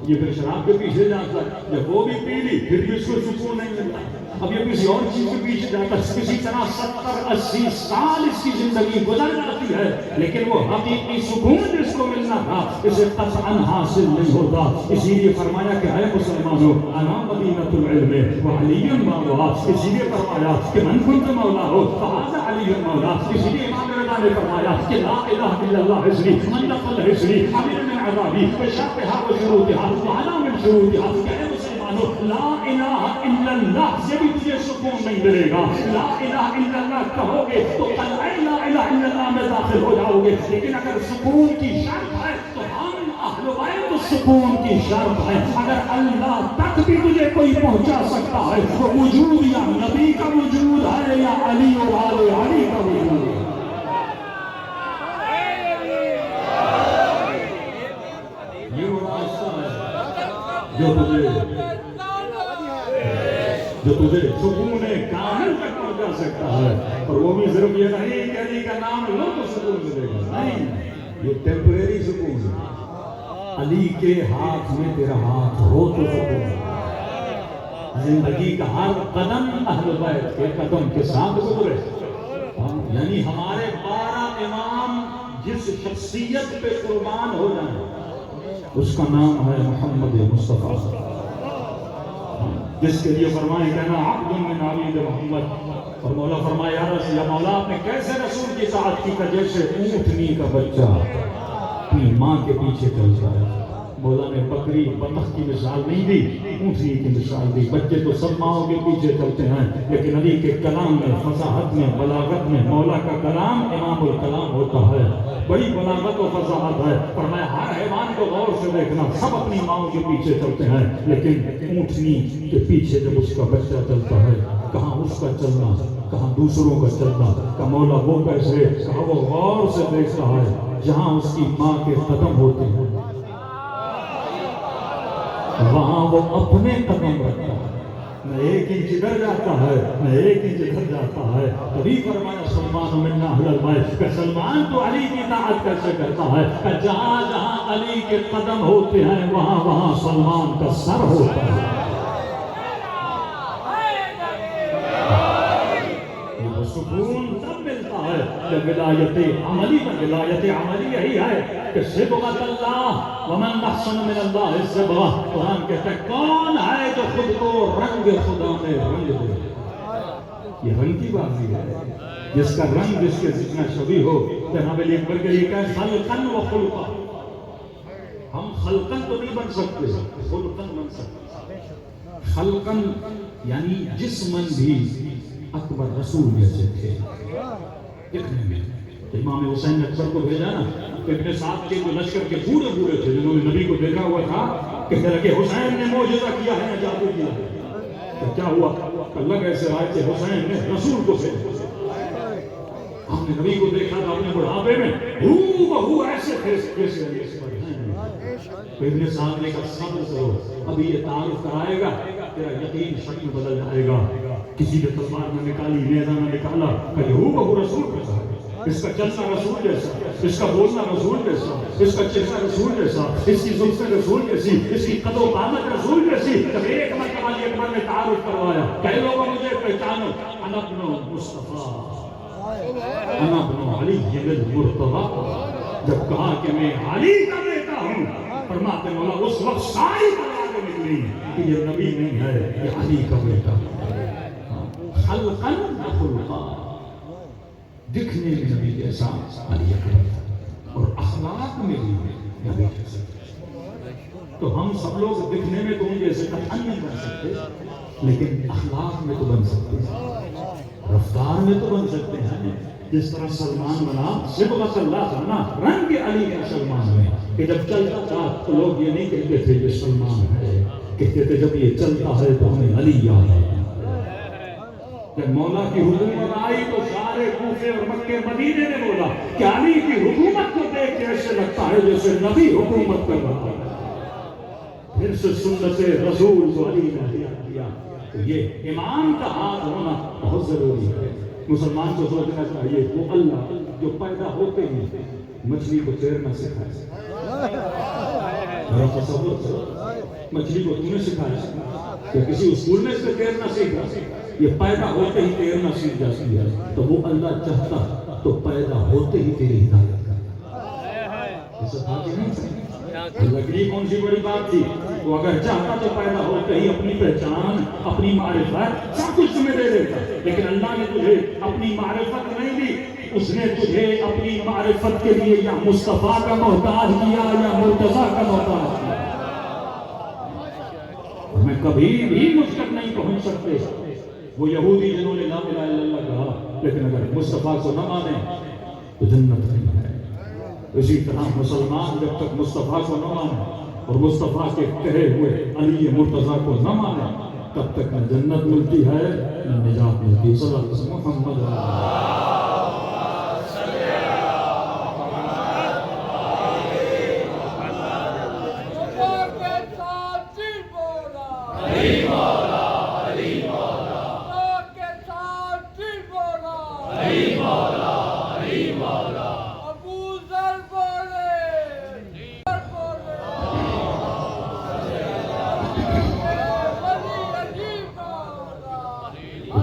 [SPEAKER 1] یہ پھر شراب کے پیچھے جاتا ہے، جب وہ بھی پی لی پھر بھی اس کو سکون نہیں ملتا، اب یہ کسی اور چیز کے پیچھے جاتا ہے، کسی طرح 70-80 سال اس کی زندگی گزر جاتی ہے، لیکن وہ حقیقی سکون جس کو ملنا تھا اسے قطعاً حاصل نہیں ہوتا۔ اسی لیے فرمایا کہ اے مسلمانوں، انا مدینۃ العلم وعلی مولا، اسی لیے فرمایا کہ من کنت مولا ہو فہذا علی مولا، اسی لیے امام رضا نے فرمایا کہ لا الہ الا اللہ حسنی من نقل حسنی امن من عذابی بشرطها وشروطها وعلا من شروطها، کہ اے مسلمانوں لا الہ الا اللہ سے بھی تجھے سکون نہیں ملے گا، لا الہ الا اللہ کہو گے تو قلعہ لا الہ الا اللہ میں داخل ہو جاؤ گے، لیکن اگر سکون کی شرط ہے تو ہم اہل بیت السکون کی شرط ہے، اگر اللہ تک بھی تجھے کوئی پہنچا سکتا ہے وہ وجود یا نبی کا وجود ہے یا علی و آل علی کا وجود ہے۔ یہ وہ راستہ ہے جو تجھے سکون کامل تک پہنچا سکتا ہے، اور وہ بھی صرف یہ نہیں کہ علی کا نام لو تو سکون ملے گا، نہیں، یہ ٹیمپریری سکون ہے۔ علی کے ہاتھ میں تیرا ہاتھ ہو تو سکون ہے، زندگی کا ہر قدم اہل بیت کے قدم کے ساتھ گزرے، یعنی ہمارے 12 امام جس شخصیت پہ قربان ہو جائیں اس کا نام ہے محمد مصطفیٰ، جس کے لیے فرمائے کہنا عبد من عبید محمد، اور مولا فرمایا یا مولا آپ نے کیسے رسول کی اطاعت کی کہ جیسے اونٹنی کا بچہ اپنی ماں کے پیچھے چلتا ہے۔ مولا نے بکری بطخ کی مثال نہیں دی، اونٹنی کی مثال دی۔ بچے تو سب ماؤں کے پیچھے چلتے ہیں، لیکن علی کے کلام میں، فصاحت میں، بلاغت میں، مولا کا کلام امام الکلام ہوتا ہے، بڑی بلاغت و فصاحت ہے۔ فرمایا ہر حیوان کو غور سے دیکھنا، سب اپنی ماؤں کے پیچھے چلتے ہیں، لیکن اونٹنی کے پیچھے جب اس کا بچہ چلتا ہے، کہاں اس کا چلنا، کہاں دوسروں کا چلنا، کہ مولا وہ کیسے، کہاں وہ غور سے دیکھتا ہے جہاں اس کی ماں کے قدم ہوتے ہیں وہاں وہ اپنے قدم رکھتا ہے، نہ ایک انچ ادھر جاتا ہے نہ ایک انچ ادھر جاتا ہے۔ تبھی فرمایا سلمان منا اہل البیت، کہ سلمان تو علی کی اطاعت کیسے کرتا ہے، کہ جہاں جہاں علی کے قدم ہوتے ہیں وہاں وہاں سلمان کا سر ہوتا ہے۔ یہ سکون تب ملتا ہے جب ولایت عملی میں، ولایت عملی یہی ہے کہ صبغۃ اللہ ومن احسن من اللہ صبغہ، قرآن کہتا ہے کون ہے جو خود کو رنگ خدا میں رنگ دے، یہ رنگ کی بازی ہے، جس کا رنگ جس کے جتنا شبیہ ہو۔ جناب علی اکبر کے لیے کہا خلقاً و خلقاً، ہم خلقاً تو نہیں بن سکتے، خلقاً بن سکتے۔ خلقاً یعنی جسماً بھی اکبر رسول جیسے تھے دیکھنے میں۔ امام حسین نے اکبر کو بھیجا نا، تو ابن سعد کے جو لشکر کے بوڑھے بوڑھے تھے جنہوں نے نبی کو دیکھا ہوا تھا، کہنے لگے حسین نے معجزہ کیا ہے یا جادو کیا ہے؟ تو کیا ہوا؟ اللہ کیسے آئے کہ حسین نے رسول کو بھیجا، ہم نے نبی کو دیکھا تھا اپنے بڑھاپے میں ہو بہو ایسے تھے جیسے تو ابن سعد نے کہا صبر کرو، ابھی یہ تعارف کرائے گا، تیرا یقین شک میں بدل جائے گا۔
[SPEAKER 2] کسی نے تلوار نہ نکالی، نیزہ نہ نکالا، کہ یہ ہو رسول جیسا، اس کا چلنا رسول جیسا، اس کا بولنا رسول جیسا، اس کا چہرہ رسول جیسا، اس کی زلفیں رسول جیسی، اس کی قد و قامت رسول جیسی. جب ایک مرتبہ علی اکبر نے تعارف کروایا کہ لوگوں مجھے پہچانو، انا ابن مصطفیٰ انا ابن علی المرتضیٰ. جب کہا کہ میں علی کا بیٹا ہوں، فرماتے مولا اس وقت ساری باتیں نکلی کہ یہ نبی نہیں ہے، یہ علی کا بیٹا ہے. خلقاً و خلقاً، دکھنے میں نبی جیسا علی اکبر، اور اخلاق میں بھی نبی جیسا. تو ہم سب لوگ دکھنے میں تو ان جیسے قطعاً نہیں بن سکتے، لیکن اخلاق میں تو بن سکتے ہیں، رفتار میں تو بن سکتے ہیں. جس طرح سلمان بنا صبغۃ اللہ تھا نا، رنگ علی کا سلمان میں، کہ جب چلتا تھا تو لوگ یہ نہیں کہتے تھے یہ سلمان ہے، کہتے تھے جب یہ چلتا ہے تو ہمیں علی یاد ہے. جب مولا کی حکومت آئی تو سارے کوفے اور مکے مدینے نے بولا کہ علی کی حکومت کو دیکھ کے ایسے لگتا ہے جیسے نبی حکومت کر رہا ہے. پھر سے سنت رسول کو علی نے اختیار کیا. تو یہ امام کا ہاتھ ہونا بہت ضروری ہے. مسلمان کو سوچنا چاہیے وہ اللہ جو پیدا ہوتے ہی مچھلی کو تیرنا سکھائے. مچھلی کو تم نے سکھایا کہ کسی اسکول میں سے تیرنا سیکھا؟ یہ پیدا ہوتے ہی تیرنا سیکھ جاتی ہے. تو وہ اللہ چاہتا تو پیدا ہوتے ہی تیری ہدایت کرتا. ایسا تھا کہ نہیں؟ اللہ کے لیے کون سی بڑی بات تھی؟ وہ اگر چاہتا تو پیدا ہوتے ہی اپنی پہچان، اپنی معرفت سب کچھ تمہیں دے دیتا. لیکن اللہ نے تجھے اپنی معرفت نہیں دی، اس نے تجھے اپنی معرفت کے لیے یا مصطفیٰ کا محتاج کیا یا مرتضیٰ کا محتاج کیا. میں کبھی بھی مجھ تک نہیں پہنچ سکتے وہ یہودی جنہوں نے لا الہ الا اللہ کہا لیکن اگر مصطفیٰ کو نہ مانے تو جنت نہیں ہے. اسی طرح مسلمان جب تک مصطفیٰ کو نہ مانے اور مصطفیٰ کے کہے ہوئے علی مرتضیٰ کو نہ مانے تب تک نہ جنت ملتی ہے نہ نجات ملتی. صلی اللہ علیہ وسلم محمد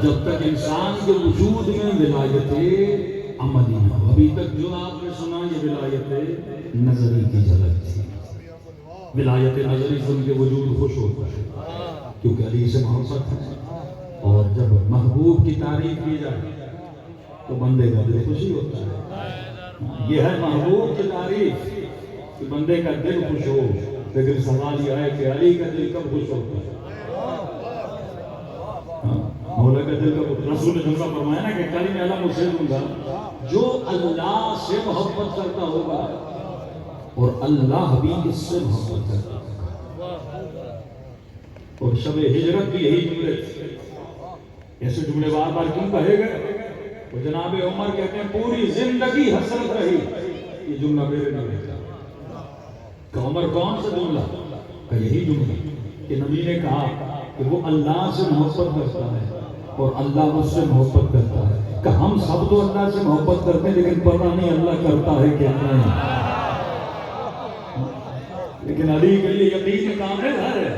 [SPEAKER 2] جب تک انسان کے وجود میں ولایت عملی ہو. ابھی تک جو آپ نے سنا یہ ولایت نظری کی جھلک تھی. ولایت نظری سن کے وجود خوش ہوتا ہے کیونکہ علی سے محبت ہے. اور جب محبوب کی تعریف کی جائے تو بندے کا دل خوشی ہوتا ہے. یہ ہے محبوب کی تعریف کہ بندے کا دل خوش ہو. لیکن سوال یہ ہے کہ علی کا دل کب خوش ہوتا ہے؟ مولا کا دل کا رسول نے جملہ فرمایا نا کہ کلیم اعلیٰ مجھ سے دوں گا جو اللہ سے محبت کرتا ہوگا اور اللہ بھی اس سے محبت کرتا ہوگا. اور شب ہجرت بھی یہی جملے تھے. ایسے جملے بار بار کیوں کہے گئے؟ وہ جناب عمر کہتے ہیں پوری زندگی حسرت رہی. یہ جملہ میرے نہیں کہا کہ عمر کون سا جملہ؟ کہ یہی جملہ کہ نبی نے کہا کہ وہ اللہ سے محبت کرتا ہے اور اللہ مجھ سے محبت کرتا ہے. کہ ہم سب تو اللہ سے محبت کرتے ہیں لیکن پتہ نہیں اللہ کرتا ہے کیا نہیں. لیکن علی کے لیے یقین کامل ہے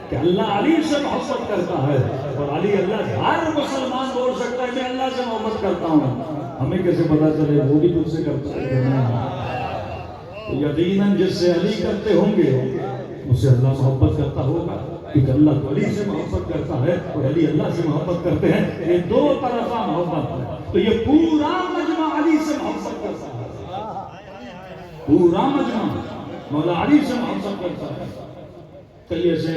[SPEAKER 2] کہ اللہ علی سے محبت کرتا ہے اور علی اللہ ہر مسلمان بول سکتا ہے میں اللہ سے محبت کرتا ہوں. ہمیں کیسے پتا چلے وہ بھی تجھ سے کرتا ہے؟ تو یقیناً جس سے علی کرتے ہوں گے اس سے اللہ محبت کرتا ہوگا کیونکہ اللہ تو علی سے محبت کرتا ہے اور علی اللہ سے محبت کرتے ہیں. یہ دو طرفہ محبت ہے. تو یہ پورا مجمع علی سے محبت کرتا ہے. پورا مجمع مولا علی سے محبت کرتا ہے. کلیے سے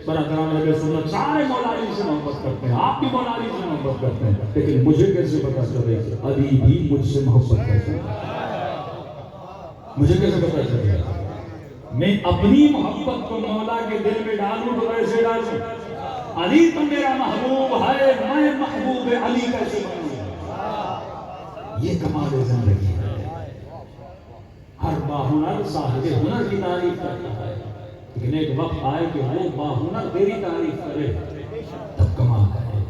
[SPEAKER 2] برادران اہل سنت سارے مولا علی سے محبت کرتے ہیں. آپ بھی مولا علی سے محبت کرتے ہیں. لیکن مجھے کیسے پتا چلے علی بھی مجھ سے محبت کرتا ہے؟ مجھے کیسے پتا چلے؟ میں اپنی محبت کو مولا کے دل میں ڈالوں تو کیسے ڈالوں؟ علی تو میرا محبوب ہے، میں محبوب علی کیسے بنوں؟ یہ کمال زندگی ہے. ہر باہنر صاحب ہنر کی تعریف کرتا ہے لیکن ایک وقت آئے کہ وہ باہنر تیری تعریف کرے تب کمال ہے.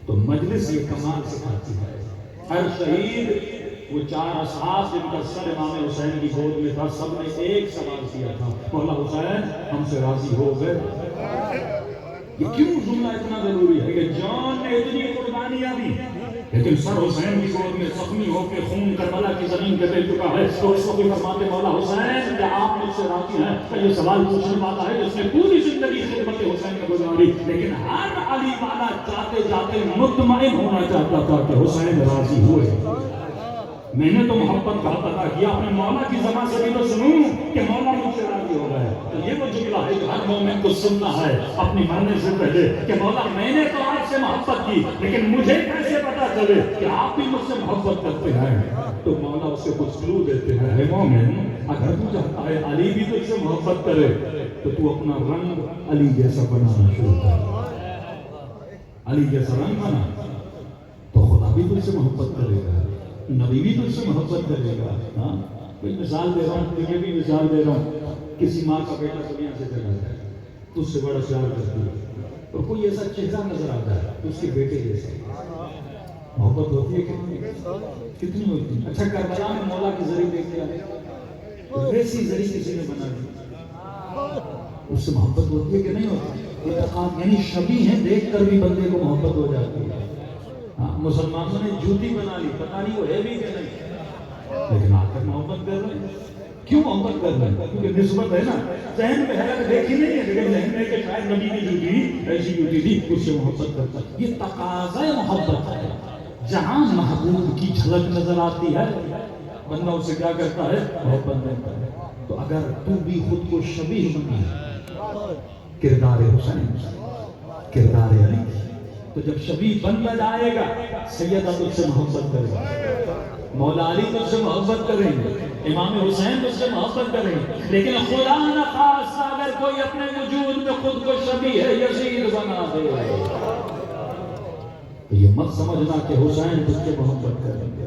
[SPEAKER 2] تو مجلس یہ کمال سکھاتی ہے. ہر شہید وہ 4 اصحاب جن کا سر امام حسین کی گود میں تھا، سب نے ایک سوال کیا تھا، مولا حسین ہم سے راضی ہو گئے؟ یہ کیوں جملہ اتنا ضروری ہے کہ جان نے اتنی قربانیاں دی لیکن سر حسین کی گود میں زخمی ہو کے خون کربلا کی زمین پہ بہہ چکا ہے، تو اس وقت فرماتے مولا حسین کیا آپ مجھ سے راضی ہیں؟ تو یہ سوال پوچھنے والا ہے جس نے پوری زندگی خدمت حسین میں گزاری، لیکن ہر علی والا جاتے جاتے مطمئن ہونا چاہتا تھا کہ حسین راضی ہوئے. میں نے تو محبت کا پتہ کیا، اپنے مولا کی زبان سے بھی تو سنوں کہ مولا مجھ سے راضی ہو گئے. تو یہ وہ جملہ ہے جو ہر مومن کو سننا ہے اپنی مرنے سے پہلے کہ مولا میں نے تو آپ سے محبت کی لیکن مجھے کیسے پتا چلے کہ آپ بھی مجھ سے محبت کرتے ہیں؟ تو مولا اسے کچھ کلو دیتے ہیں. اے مومن، اگر تو چاہتا ہے علی بھی تجھ سے محبت کرے تو تو اپنا رنگ علی جیسا بنانا شروع کر. علی جیسا رنگ بنا تو خدا بھی تجھ سے محبت کرے گا، نبی بھی تجھ سے محبت کرے گا. ہاں کوئی مثال دے رہا ہوں، تجھے بھی مثال دے رہا ہوں. کسی ماں کا بیٹا دنیا سے چلا جائے تو اس سے بڑا پیار کرتی ہے، اور کوئی ایسا چہرہ نظر آتا ہے تو اس کے بیٹے جیسے محبت ہوتی ہے. کتنی ہوتی ہے؟ اچھا کربلا میں مولا کی زری دیکھتے ہیں، ویسی زری کسی نے بنا دی، اس سے محبت ہوتی ہے کہ نہیں ہوتی؟ یعنی شبیہ ہیں دیکھ کر بھی بندے کو محبت ہو جاتی ہے. مسلمانوں نے جوتی بنا لی، پتہ نہیں وہ ہے بھی کہ نہیں، لیکن آ کر محبت کر رہے ہیں. کیوں محبت کر رہے ہیں؟ کیونکہ نسبت ہے نا. ذہن میں ہے کہ دیکھی نہیں ہے لیکن ذہن میں کہ شاید نبی کی جوتی ایسی جوتی تھی، اس سے محبت کرتا. یہ تقاضا محبت ہے. جہاں محبوب کی جھلک نظر آتی ہے بندہ اسے کیا کرتا ہے؟ محبت کرتا ہے. تو اگر تو بھی خود کو شبیہ بنی کردار حسین، کردار علی، تو جب شبیہ بنتا جائے گا سیدہ تجھ سے محبت کرے گا، مولا علی تجھ سے محبت کریں گے، امام حسین تجھ سے محبت کریں گے. لیکن خدا نہ خاص اگر کوئی اپنے وجود میں خود کو شبیہ یزید بنا دے تو یہ مت سمجھنا کہ حسین تجھ سے محبت کریں گے.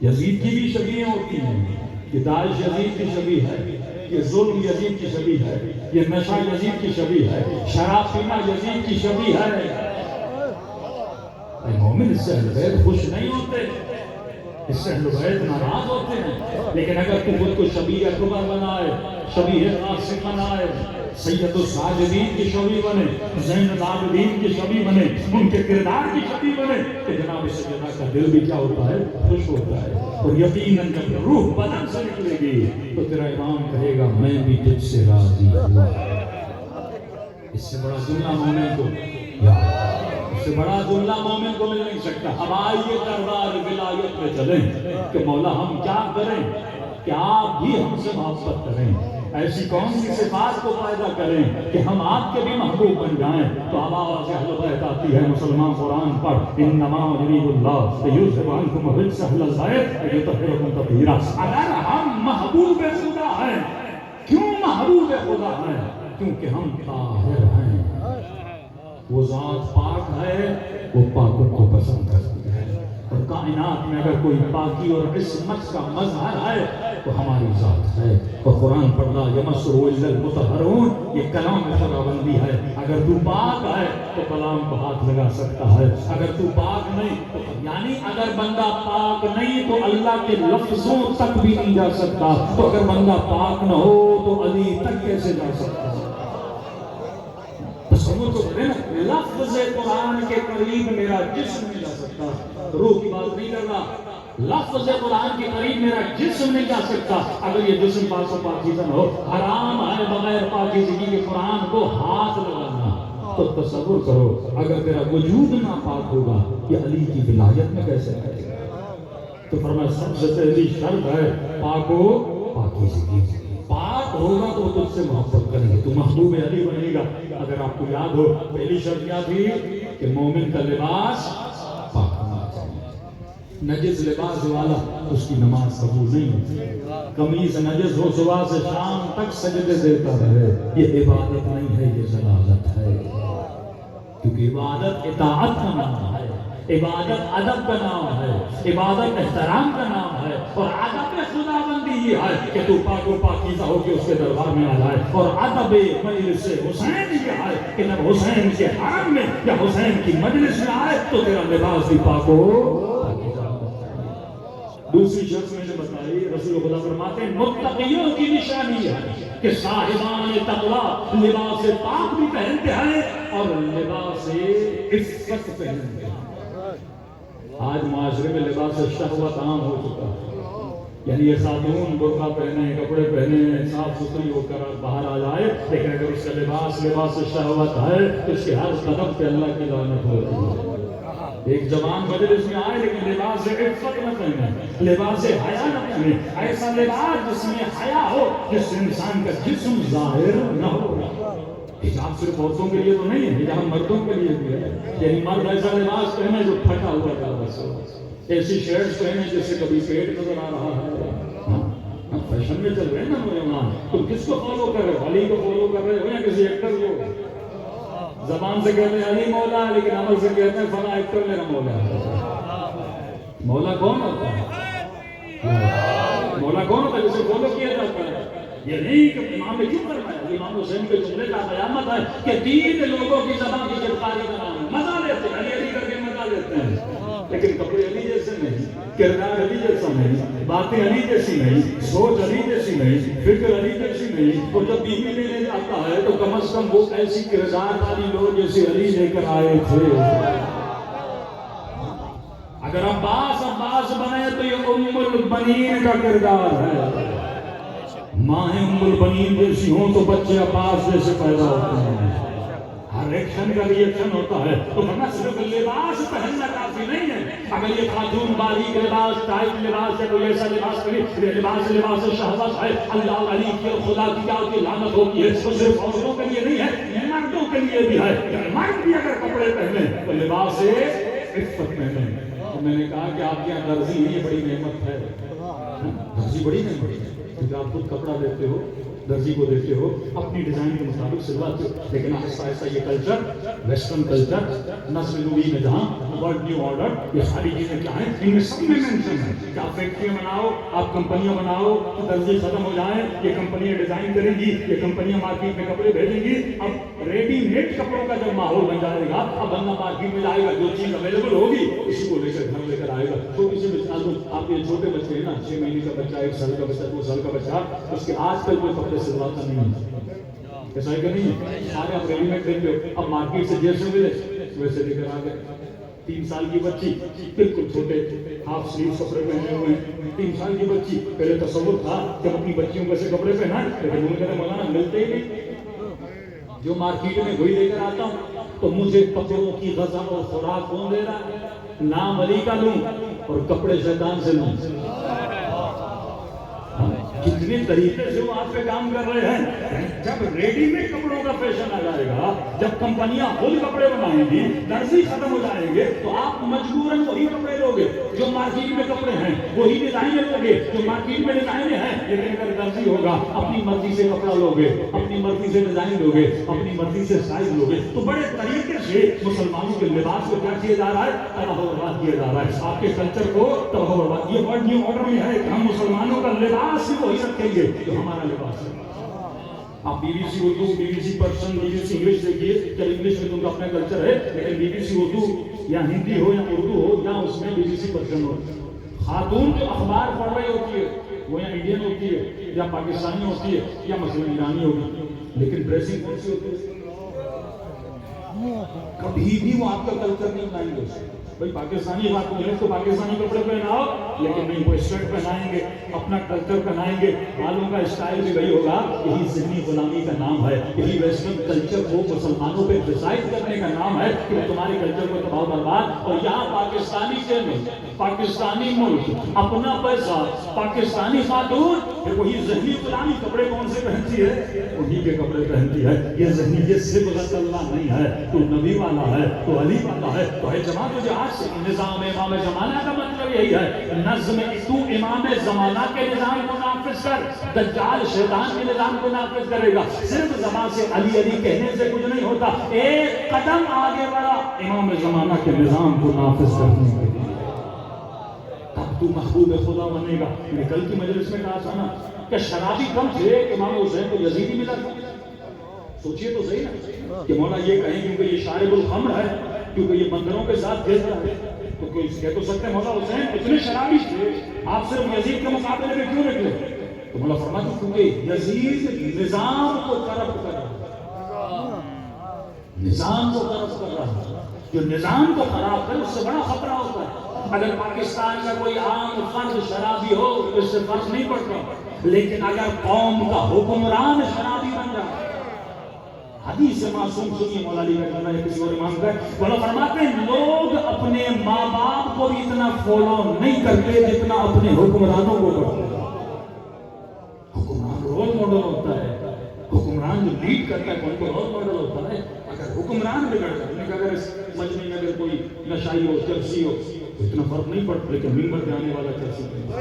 [SPEAKER 2] یزید کی بھی شبیہ ہوتی ہیں، یہ داعش یزید کی شبیہ ہے، یہ ظلم یزید کی شبیہ ہے، یہ نشہ یزید کی شبیہ ہے، شراب پینا یزید کی شبیہ ہے. اے مومن، اس سے اہل بیت خوش نہیں ہوتے، اس سے اہل بیت ناراض ہوتے ہیں. لیکن اگر تو خود کو شبیہ اکبر بنائے، شبیہ قاسم بنائے، سید الساجدین کی شبیہ بنے، زین العابدین کی شبیہ بنے، ان کے کردار کی شبیہ بنے، تو جناب سیدنا کا دل بھی کیا ہوتا ہے؟ خوش ہوتا ہے. اور یقیناً جب روح بدن سے نکلے گی تو تیرا امام کہے گا میں بھی تجھ سے راضی ہوں. اس سے بڑا جملہ مومن کو، اس سے بڑا جملہ مومن کو مل نہیں سکتا. اب آئیے دربار ولایت میں چلیں کہ مولا ہم کیا کریں کہ آپ بھی ہم سے محبت کریں، ایسی کون سی صفات کو پیدا کریں کہ ہم آپ کے بھی محبوب بن جائیں. تو اب آواز اہل بیت آتی ہے، مسلمان قرآن پڑھ، انما یرید اللہ لیذھب عنکم الرجس اہل البیت ویطہرکم تطہیرا. اگر ہم محبوب خدا ہیں، کیوں محبوب خدا ہیں؟ کیونکہ ہم طاہر ہیں. وہ ذات پاک ہے، وہ پاکوں کو پسند کرتی ہے. اور کائنات میں اگر کوئی پاکی اور عصمت کا مظہر ہے تو ہماری ذات ہے. اور قرآن پڑھنا یمسہ الا المطہرون، یہ کلام خدا بندی ہے. اگر تو پاک ہے تو کلام کو ہاتھ لگا سکتا ہے، اگر تو پاک نہیں تو یعنی اگر بندہ پاک نہیں تو اللہ کے لفظوں تک بھی نہیں جا سکتا. تو اگر بندہ پاک نہ ہو تو علی تک کیسے جا سکتا ہے؟ تصور تو کریں نا، لفظ قرآن کے قریب میرا جسم نہیں جا سکتا. روح کی بات نہیں کر رہا، لفظ قرآن کے قریب میرا جسم نہیں جا سکتا. اگر یہ جسم پاک و پاکیزہ ہو، حرام ہے بغیر پاکیزگی کے قرآن کو ہاتھ لگانا. تو تصور کرو اگر تیرا وجود ناپاک ہوگا یہ علی کی ولایت میں کیسے آئے گا؟ تو فرمایا سب سے پہلی شرط ہے پاک و پاکیزگی. پاک ہوگا تو تجھ سے محبت کریں گے، تو محبوب علی بنے گا. اگر آپ کو یاد ہو پہلی شرط کیا تھی کہ مومن کا لباس پاک ہونا چاہیے. نجس لباس والا اس کی نماز قبول نہیں ہوتی. قمیص نجس ہو صبح سے شام تک سجدے دیتا رہے، یہ عبادت نہیں ہے، یہ ضلالت ہے. کیونکہ عبادت اطاعت کا نام ہے.
[SPEAKER 1] عبادت ادب کا نام ہے، عبادت احترام کا نام ہے، اور ادب خدا بندی یہ ہے کہ تو پاک و پاکیزہ ہو کے اس کے دربار میں آ جائے، اور ادب مجلس حسین یہ ہے کہ جب حسین کے حرم میں یا حسین کی مجلس میں آئے تو تیرا لباس بھی پاک ہو پاکیزہ ہو۔ دوسری شخص میں نے بتائی، رسول خدا فرماتے ہیں متقیوں کی نشانی ہے کہ صاحبان تقوی لباس پاک بھی پہنتے ہیں اور لباس عفت پہنتے ہیں۔ آج معاشرے میں لباس شہوت عام ہو چکا ہے، یعنی یہ خاتون برقع پہنے، کپڑے پہنے، صاف ستھری ہو کر باہر آ جائے، لیکن اگر اس کا لباس شہوت ہے تو اس کے ہر قدم پہ اللہ کی لعنت ہوتی ہے۔ ایک جوان مجلس میں آئے لیکن لباس عفت نہ پہنے، لباس حیا نہ پہنے، ایسا لباس جس میں حیا ہو، جس سے انسان کا جسم ظاہر نہ ہو۔ حجاب صرف عورتوں کے لیے تو نہیں ہے، حجاب مردوں کے لیے بھی ہے، یعنی مرد ایسا لباس پہنے جو پھٹا ہوا لباس ہو، ایسی شرٹس پہنے جس سے کبھی پیٹ نظر آ رہا ہے۔ فیشن میں چل رہے ہیں نا نوجوان، تم کس کو فالو کر رہے ہو؟ علی کو فالو کر رہے ہو یا کسی ایکٹر کو؟ زبان سے کہتے ہیں علی مولا، لیکن عمل سے کہتے ہیں فلاں ایکٹر میرا مولا ہے۔ مولا کون ہوتا ہے؟ مولا کون ہوتا ہے جسے فالو کیا جاتا ہے؟ یہ نہیں کہ امام نے کیوں فرمایا؟ امام حسین کے جملے کا قیامت ہے کہ 3 لوگوں کی زبان کی جبکاری کا نام ہے، مزہ لیتے ہیں، علی کر کے مزہ لیتے ہیں، لیکن کپڑے علی جیسے نہیں، کردار علی جیسا نہیں، باتیں علی جیسی نہیں، سوچ علی جیسی نہیں، فکر علی جیسی نہیں۔ اور جب بیوی لینے جاتا ہے تو کم از کم وہ ایسی کردار والی لوگ جیسے علی لے کر آئے تھے۔ اگر عباس بنے تو یہ ام البنین کا کردار ہے، ماں ام البنین جیسی ہوں تو بچے عباس جیسے پیدا ہوتے ہیں، ہر ایکشن کا ریئیکشن ہوتا ہے۔ تو ورنہ صرف لباس پہننا کافی نہیں ہے، اگر یہ خاتون باریک لباس، ٹائٹ لباس یا کوئی ایسا لباس پہنے، لباس شہوت ہے، اللہ علی کی اور خدا کی کیا کی لعنت ہوتی ہے، تو صرف عورتوں کے لیے نہیں ہے، مردوں کے لیے بھی ہے۔ مرد بھی اگر کپڑے پہنے تو لباس عفت پہنے۔ تو میں نے کہا کہ آپ کے یہاں درزی نہیں، یہ بڑی نعمت ہے، درزی بڑی نعمت ہے، کیونکہ آپ خود کپڑا دیتے ہو، درزی کو دیتے ہو، اپنی ڈیزائن کے مطابق سلواتے ہو، لیکن آہستہ آہستہ یہ کلچر، ویسٹرن کلچر، نسل نوی میں جہاں ورلڈ نیو آرڈر، یہ ساری چیزیں کیا ہیں، ان میں سب میں مینشن ہے کہ آپ فیکٹریاں بناؤ، آپ کمپنیاں بناؤ، درزی ختم ہو جائیں، یہ کمپنیاں ڈیزائن کریں گی، یہ کمپنیاں مارکیٹ میں کپڑے بھیجیں گی۔ اب ریڈی میڈ کپڑوں کا جب ماحول بن جائے گا، اب بندہ مارکیٹ میں جائے گا، جو چیز اویلیبل ہوگی اسی کو لے کر گھر لے کر آئے گا۔ چھوٹی سی مثال دوں، آپ یہ چھوٹے بچے ہیں نا، 6 مہینے کا بچہ، 1 سال کا بچہ، 2 سال کا بچہ، اس کے آج کل کوئی کپڑے سلواتا نہیں ہے، ایسا ہے کہ نہیں ہے؟ سارے آپ ریڈی میڈ دیکھ لو، اب مارکیٹ سے جیسے ملے ویسے لے کر آ گئے۔ 3 سال کی بچی بالکل چھوٹے ہاف سلیو کپڑے پہنے ہوئے ہیں، 3 سال کی بچی، پہلے تصور تھا کہ اپنی بچیوں کو ایسے کپڑے پہنائیں، لیکن انہوں نے کہا مولانا ملتے ہی نہیں، جو مارکیٹ میں وہی لے کر آتا ہوں، تو مجھے کپڑوں کی غذا اور خوراک کون دے رہا ہے؟ نام علی کا لوں اور کپڑے شیطان سے لوں۔ کتنے طریقے سے وہ آپ پہ کام کر رہے ہیں۔ جب ریڈی میڈ کپڑوں کا فیشن آ جائے گا، جب کمپنیاں خود کپڑے بنائیں گی، درزی ختم ہو جائیں گے، تو آپ مجبوراً وہی کپڑے لوگے جو مارکیٹ میں کپڑے ہیں، وہی ڈیزائنیں لوگے جو مارکیٹ میں ڈیزائنیں ہیں۔ لیکن اگر درزی ہوگا، اپنی مرضی سے کپڑا لوگے، اپنی مرضی سے ڈیزائن لوگے، اپنی مرضی سے سائز لوگے، تو بڑے طریقے سے مسلمانوں کے لباس کو کیا کیا جا رہا ہے؟ تباہ و برباد کیا جا رہا ہے، آپ کے کلچر کو تباہ و برباد۔ یہ ورلڈ نیو آرڈر میں ہے کہ ہم مسلمانوں کا لباس ہی وہی رکھیں گے جو ہمارا لباس ہے۔ آپ B B C Urdu, B B C Persian, B B C English دیکھیے، چل انگلش میں تم کا اپنا کلچر ہے، لیکن بی بی سی اردو یا ہندی ہو یا اردو ہو یا اس میں بی بی سی پرشین ہو، خاتون جو اخبار پڑھ رہی ہوتی ہے وہ یا انڈین ہوتی ہے یا پاکستانی ہوتی ہے یا مثلاً ایرانی ہوگی، لیکن ڈریسنگ کون سی ہوتی ہے؟ کبھی بھی وہ آپ کا کلچر نہیں بنائیں گے۔ بھائی پاکستانی بات ہے تو پاکستانی کپڑے پہناؤ، لیکن نہیں وہ اسکرٹ پہنائیں گے، اپنا کلچر پہنائیں گے، بالوں کا اسٹائل بھی وہی ہوگا۔ یہی ذہنی غلامی کا نام ہے، یہی ویسٹرن کلچر کو مسلمانوں پہ ڈیسائڈ کرنے کا نام ہے کہ وہ تمہارے کلچر کو تباہ برباد۔ اور یہاں پاکستانی چینل، پاکستانی ملک، اپنا پیسہ، پاکستانی خاتون
[SPEAKER 2] کہ وہی ذہنی غلامی کپڑے کون سے پہنتی ہے؟ انہی کے کپڑے پہنتی ہے. یہ ذہنیت صبغۃ اللہ نہیں ہے. تو نبی والا ہے, تو علی والا ہے, تو ہے جماعت جہاد سے. نظام امام زمانہ کا مطلب یہی ہے. نظم تو امام زمانہ کے نظام کو نافذ کر, دجال شیطان کے نظام کو نافذ کرے گا. صرف زبان سے علی علی کہنے سے کچھ نہیں ہوتا. ایک قدم آگے بڑھا امام زمانہ کے نظام کو نافذ کرنے کے لیے. اب تو محبوب خدا بنے گا. میں نے کل کی مجلس میں کہا تھا نا کہ شرابی کم تھے امام حسین کو یزیدی ملا تھا. سوچئے تو صحیح نا کہ مولا یہ کہیں کیونکہ یہ شارب الخمر ہے, کیونکہ یہ بندروں کے ساتھ کھیل رہا ہے, تو کوئی کہہ تو سکتے ہیں مولا حسین اتنے شرابی تھے, آپ صرف یزید کے مقابلے میں کیوں نکلے؟ تو مولا فرماتا کیونکہ یزید نظام کو کرپٹ کر رہا, نظام کو کرپٹ کر رہا. جو نظام کو خراب کرے اس سے بڑا خطرہ ہوتا ہے. اگر پاکستان کا کوئی عام فرد شرابی ہو تو اس سے فرق نہیں پڑتا, لیکن اگر قوم کا حکمران شرابی بن جائے. حدیث معصوم سنیے مولا علی کا کہنا ہے کسی اور امام کا, مولا فرماتے ہیں لوگ اپنے ماں باپ کو اتنا فالو نہیں کرتے جتنا اپنے حکمرانوں کو کرتے. حکمران رول ماڈل ہوتا ہے, حکمران جو لیڈ کرتا ہے ان کو رول ماڈل ہوتا ہے. اگر حکمران بگڑ جائے, اگر اس مجمع میں اگر کوئی نشائی ہو, چرسی ہو, اتنا فرق نہیں پڑتا, لیکن ممبر پہ آنے والا چرسی بنتا,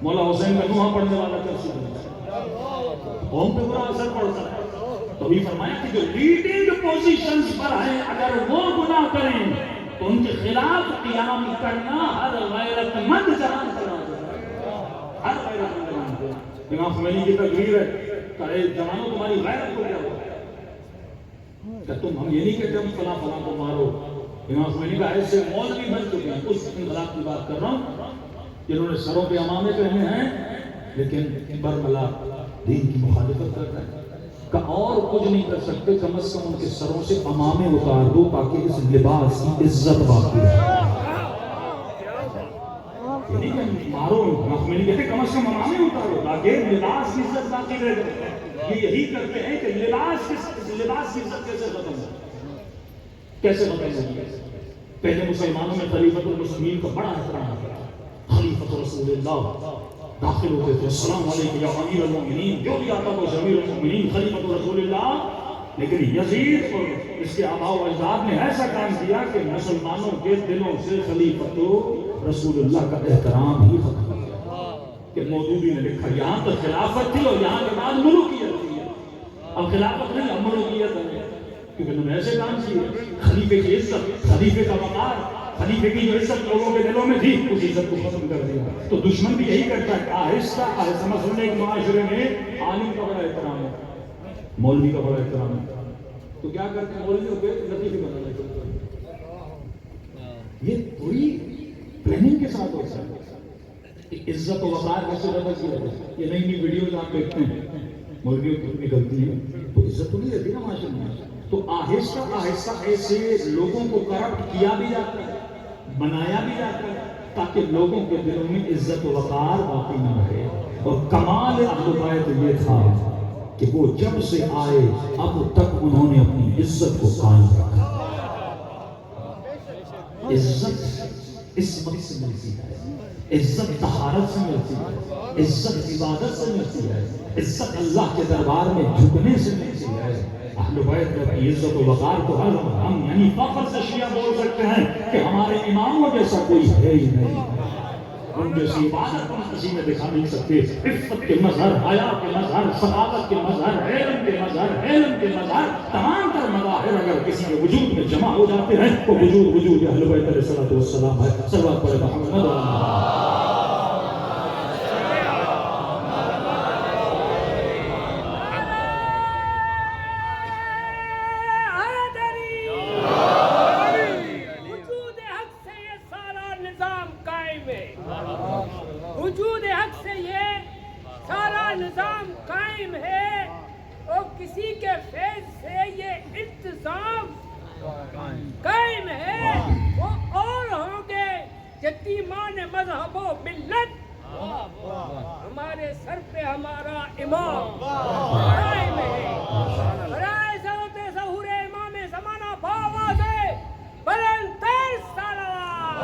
[SPEAKER 2] مولا حسین کا نوحہ پڑھنے والا چرسی بنتا, قوم پہ برا اثر پڑتا ہے. تو بھی فرمایا کہ جو لیڈنگ پوزیشنز پر ہیں اگر وہ گناہ کریں تو ان کے خلاف قیام کرنا ہر غیرت مند جان کرنا, ہر غیرت مند جان کرنا. امام خمینی کی تقریر ہے کہ جوانوں تمہاری غیرت کو کیا ہوا کہ تم, ہم یہ نہیں کہتے ہم فلاں فلاں کو مارو. امام خمینی کا ایسے مولوی بن چکے ہیں, اس انقلاب کی بات کر رہا ہوں جنہوں نے سروں پہ امامے پہنے ہیں لیکن برملا دین کی مخالفت کر رہے ہیں کہ اور کچھ نہیں کر سکتے, کم از کم ان کے سروں سے امامے اتار دو تاکہ اس لباس کی عزت باقی رہے. یہ نہیں کہ مارو, امام خمینی کہتے کم از کم امامے اتارو تاکہ لباس کی عزت باقی رہے. یہ یہی کرتے ہیں کہ لباس کی عزت کیسے ختم ہو, کیسے ختم ہوگی. پہلے مسلمانوں میں خلیفۃ المسلمین کا بڑا احترام تھا. خلیفۃ رسول اللہ داخل ہوتے تھے, السلام علیکم یا امیر المؤمنین, جو بھی آتا وہ امیر المؤمنین خلیفۃ رسول اللہ. لیکن یزید اور اس کے آباء و اجداد نے ایسا کام کیا کہ مسلمانوں کے دلوں سے خلیفۃ رسول اللہ کا احترام ہی ختم ہو گیا. کہ مودودی نے لکھا یہاں تو خلافت تھی اور یہاں کے بعد ملوکیت تھی, اب خلافت نہیں, اب ملوکیت ہے. کیونکہ انہوں نے ایسے کام کیے. خلیفے کی عزت, خلیفے کا وقار, خلیفے کی جو عزت لوگوں کے دلوں میں تھی اس عزت کو ختم کر دیا. تو دشمن بھی یہی کرتا ہے, آہستہ آہستہ. مثلاً ایک معاشرے میں عالم کا بڑا احترام ہے, مولوی کا بڑا احترام ہے, تو کیا کرتے ہیں مولوی کو لطیفے بنا لیتے ہیں. یہ پوری پلاننگ کے ساتھ ہوتا ہے. عزت و وقار کیسے پیدا کیا ہے. یہ نئی نئی ویڈیوز آپ دیکھتے ہیں, مولویوں کی اتنی غلطی ہے تو عزت تو نہیں رہتی نا معاشرے میں. تو آہستہ آہستہ ایسے لوگوں کو کرپٹ کیا بھی جاتا ہے, بنایا بھی جاتا ہے تاکہ لوگوں کے دلوں میں عزت و وقار باقی نہ رہے. اور کمال اہل بیت یہ تھا کہ وہ جب سے آئے اب تک انہوں نے اپنی عزت کو قائم رکھا. عزت عصمت سے ملتی ہے, عزت طہارت سے ملتی ہے, عزت عبادت سے ملتی ہے, عزت اللہ کے دربار میں جھکنے سے ملتی ہے. اہل بیت میں اپنی عزت و وقار کو ہم یعنی فخر سے شیعہ بول سکتے ہیں کہ ہمارے اماموں جیسا کوئی ہے ہی نہیں. ان جیسی عبادت ہم کسی میں دکھا نہیں سکتے. عفت کے مظہر, حیا کے مظہر, سخاوت کے مظہر, علم کے مظہر, علم کے مظہر, تمام تر مظاہر اگر کسی کے وجود میں جمع ہو جاتے ہیں تو وجود اہل بیت علیہ الصلوۃ والسلام ہے. صلوات پڑھے محمد.
[SPEAKER 3] وجود حق سے یہ سارا نظام قائم ہے اور کسی کے فیض سے یہ انتظام قائم ہے. وہ اور ہوں گے یتیمان مذہب و ملت, ہمارے سر پہ ہمارا امام قائم ہے. برائے صوت ظہور امام زمانہ باواز بلند تر صلوات.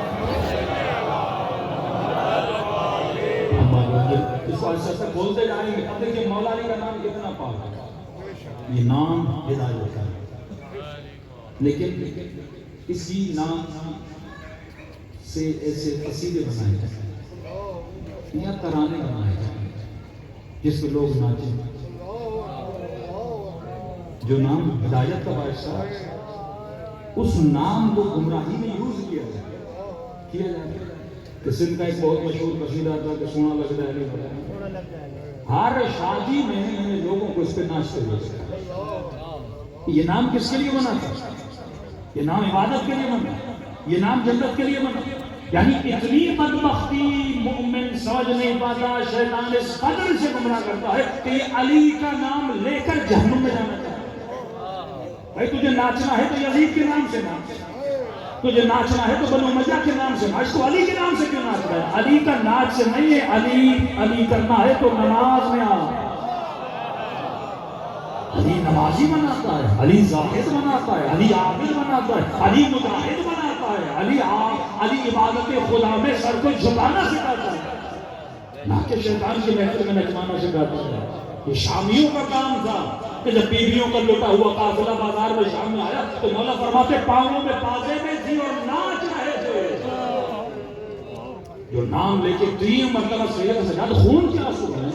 [SPEAKER 1] عرصے تک بولتے جائیں گے. اب دیکھیں مولا علی کا نام کتنا پاک ہے. یہ نام ہدایت کا ہے، لیکن اسی نام سے ایسے قصیدے بنائے جائیں یا ترانے بنائے جائیں جس پہ لوگ ناچیں. جو نام ہدایت کا باعث ہے اس نام کو گمراہی میں یوز کیا جائے. کہ سندھ کا ایک بہت مشہور قصیدہ تھا کہ سونا لگ رہا ہے. ہر شادی میں نے لوگوں کو اس پہ ناچتے ہوئے دیکھا. یہ نام کس کے لیے بنا تھا؟ یہ نام عبادت کے لیے بنا، یہ نام جنت کے لیے بنا. یعنی اتنی بدبختی مومن سمجھ نہیں پاتا، شیطان اس قدر سے گمراہ کرتا ہے کہ یہ علی کا نام لے کر جہنم میں جانا چاہتا ہے. بھائی تجھے ناچنا ہے تو یزید کے نام سے ناچ، تجھے ناچنا ہے تو بنو امیہ کے نام سے ناچ. تو علی کے نام سے کیوں ناچ رہا ہے؟ علی کا ناچ سے نہیں ہے. علی کرنا ہے تو نماز میں آ. علی نمازی بناتا ہے، علی زاہد بناتا ہے، علی عابد بناتا ہے، علی مجاہد بناتا ہے، علی عبادت خدا میں سر کو جھکانا سکھاتا ہے، نہ کہ شیطان کی محفل میں نچوانا سکھاتا ہے. یہ شامیوں کا کام تھا کہ جب بیویوں کا لوٹا ہوا قافلہ بازار میں شام میں آیا تو مولا فرماتے پاؤں میں پازے میں تھی اور ناچ رہے تھے. جو نام لے کے 3 مرتبہ سید سجاد خون کے آنسو ہیں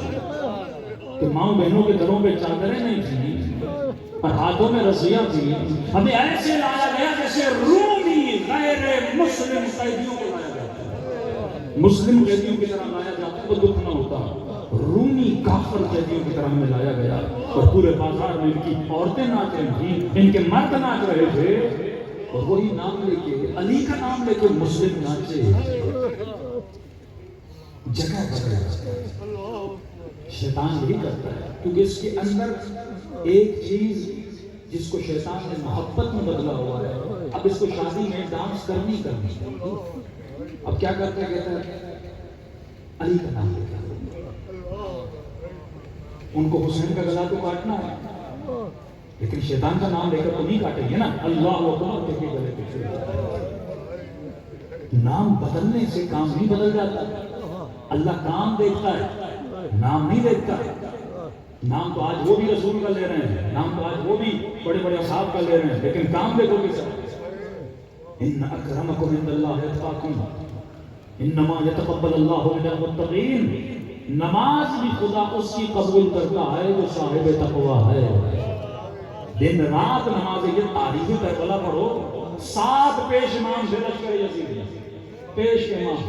[SPEAKER 1] کہ ماں بہنوں کے گھروں پہ چادریں نہیں تھیں اور ہاتھوں میں رسیاں تھیں. ہمیں ایسے لایا گیا جیسے رومی غیر مسلم قیدیوں کو لایا جاتا ہے. مسلم قیدیوں کی طرح لایا جاتا ہے تو دکھ نہ ہوتا. رومی کافر قیدیوں کی طرح ہمیں لایا گیا اور پورے بازار میں ان کی عورتیں ناچ رہی تھیں، ان کے مرد ناچ رہے تھے اور وہی نام لے کے علی کا نام لے کے مسلم ناچے. جگہ بدل شیطان یہی کرتا ہے کیونکہ اس کے اندر ایک چیز جس کو شیطان نے محبت میں بدلا ہوا ہے. اب اس کو شادی میں ڈانس کرنی اب کیا کرتا ہے؟ کہتا ہے علی کا نام لیتا ہے. ان کو حسین کا گلا تو کاٹنا ہے لیکن شیطان کا نام لے کر تو نہیں کاٹیں گے نا. اللہ اکبر کے گلے پہ نام بدلنے سے کام نہیں بدل جاتا. اللہ کام دیکھتا ہے، نام نہیں دیکھتا. نام تو آج وہ بھی رسول کا لے رہے ہیں، نام تو آج وہ بھی بڑے بڑے اصحاب کا لے رہے ہیں، لیکن کام دیکھو کس طرح. ان اکرمکم عند اللہ اتقاکم انما یتقبل اللہ من المتقین. نماز بھی خدا اس کی قبول کرتا ہے جو صاحب تقوی ہے. دن رات نماز. یہ تاریخی کربلا پڑھو. 7 پیش امام سے لشکر یزید. پیش امام،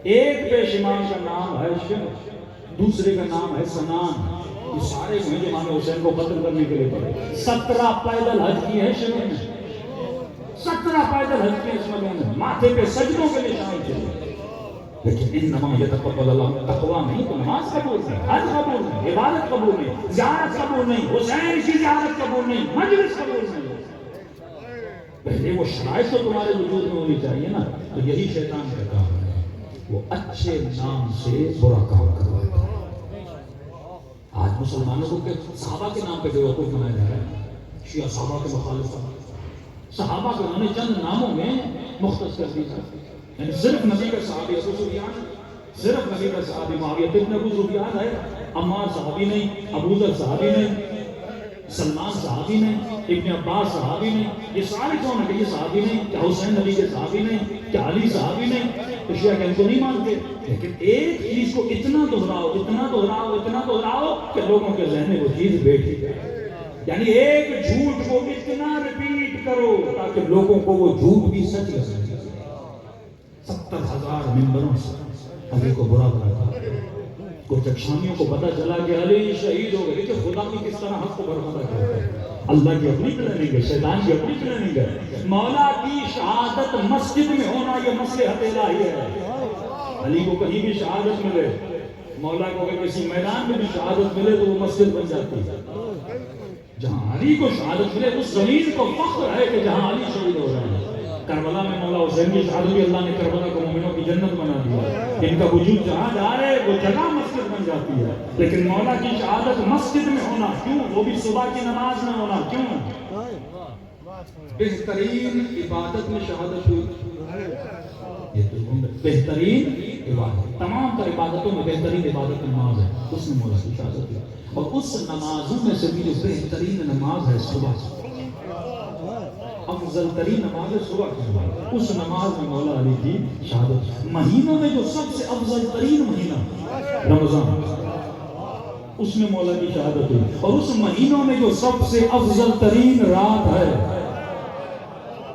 [SPEAKER 1] ایک پیش امام کا نام ہے شمس، دوسرے کا نام ہے سنان. یہ سارے ہیں جو امام حسین کو قتل کرنے کے لیے پڑے. 17 پیدل حج کی ہے شمس نے. 17 پیدل حج کی اس مدینے میں. ماتھے پہ سجدوں کے نشان تھے. لیکن انما یتقبل اللہ. تقوی نہیں تو نماز قبول نہیں، حج قبول نہیں، عبادت قبول نہیں، زیارت قبول نہیں، حسین کی زیارت قبول نہیں، مجلس قبول نہیں. پہلے وہ شرائط تو تمہارے وجود میں ہونی چاہیے نا. تو یہی شیطان کا کام ہے، وہ اچھے نام سے برا کام کرواتا ہے. آج مسلمانوں کو صحابہ کے نام پہ بیوقوف بنایا جا رہا ہے. شیعہ صحابہ کے مخالف صحابہ کو انہوں نے چند ناموں میں مختص کر دیا. یعنی صرف نبی کا صحابی ابو سفیان، صرف نبی کا صحابی معاویہ ابن ابو سفیان ہے. عمار صحابی نہیں، ابو ذر صحابی نہیں، سلمان صحابی نہیں، ابن عباس صحابی نہیں. یہ سارے کون ہیں کہ یہ صحابی نہیں؟ کیا حسین نبی کے صحابی نہیں؟ کیا علی صحابی نہیں؟ تو شیعہ کہ ان کو نہیں مانتے. لیکن ایک چیز کو اتنا دہراؤ، اتنا دہراؤ، اتنا دہراؤ کہ لوگوں کے ذہن میں وہ چیز بیٹھ جائے. یعنی ایک جھوٹ کو اتنا ریپیٹ کرو تاکہ لوگوں کو وہ جھوٹ بھی سچ لگے. 70,000 ممبروں سے علی کو برا بنا تھا. کو جب شامیوں کو پتا چلا کہ علی شہید ہو گئے کہ خدا بھی کس طرح حق کو برباد کرتا ہے. اللہ کی اپنی پلاننگ ہے، شیطان کی اپنی پلاننگ ہے. مولا کی شہادت مسجد میں ہونا یہ مصلحت الہی ہے. علی کو کہیں بھی شہادت ملے، مولا کو اگر کسی میدان میں بھی شہادت ملے تو وہ مسجد بن جاتی ہے. جہاں علی کو شہادت ملے اس زمین کو فخر ہے کہ جہاں علی شہید ہو رہے ہیں. کربلا میں مولا حسین کی شہادت بھی اللہ نے کربلا کو مومنوں کی جنت بنا دیا. ان کا وجود جہاں جا رہے وہ جگہ مسجد بن جاتی ہے. لیکن مولا کی شہادت مسجد میں ہونا کیوں؟ وہ بھی صبح کی نماز میں ہونا کیوں؟ بہترین عبادت میں شہادت ہوئی. بہترین عبادت، تمام تر عبادتوں میں بہترین عبادت نماز ہے، اس نے مولا کی شہادت دی. اور اس نمازوں میں سے بھی جو بہترین نماز ہے صبح کی، افضل ترین نماز ہے صبح کی نماز، اس نماز میں مولا علی کی شہادت. مہینوں میں جو سب سے افضل ترین مہینہ رمضان، اس میں مولا کی شہادت ہوئی. اور اس مہینوں میں جو سب سے افضل ترین رات ہے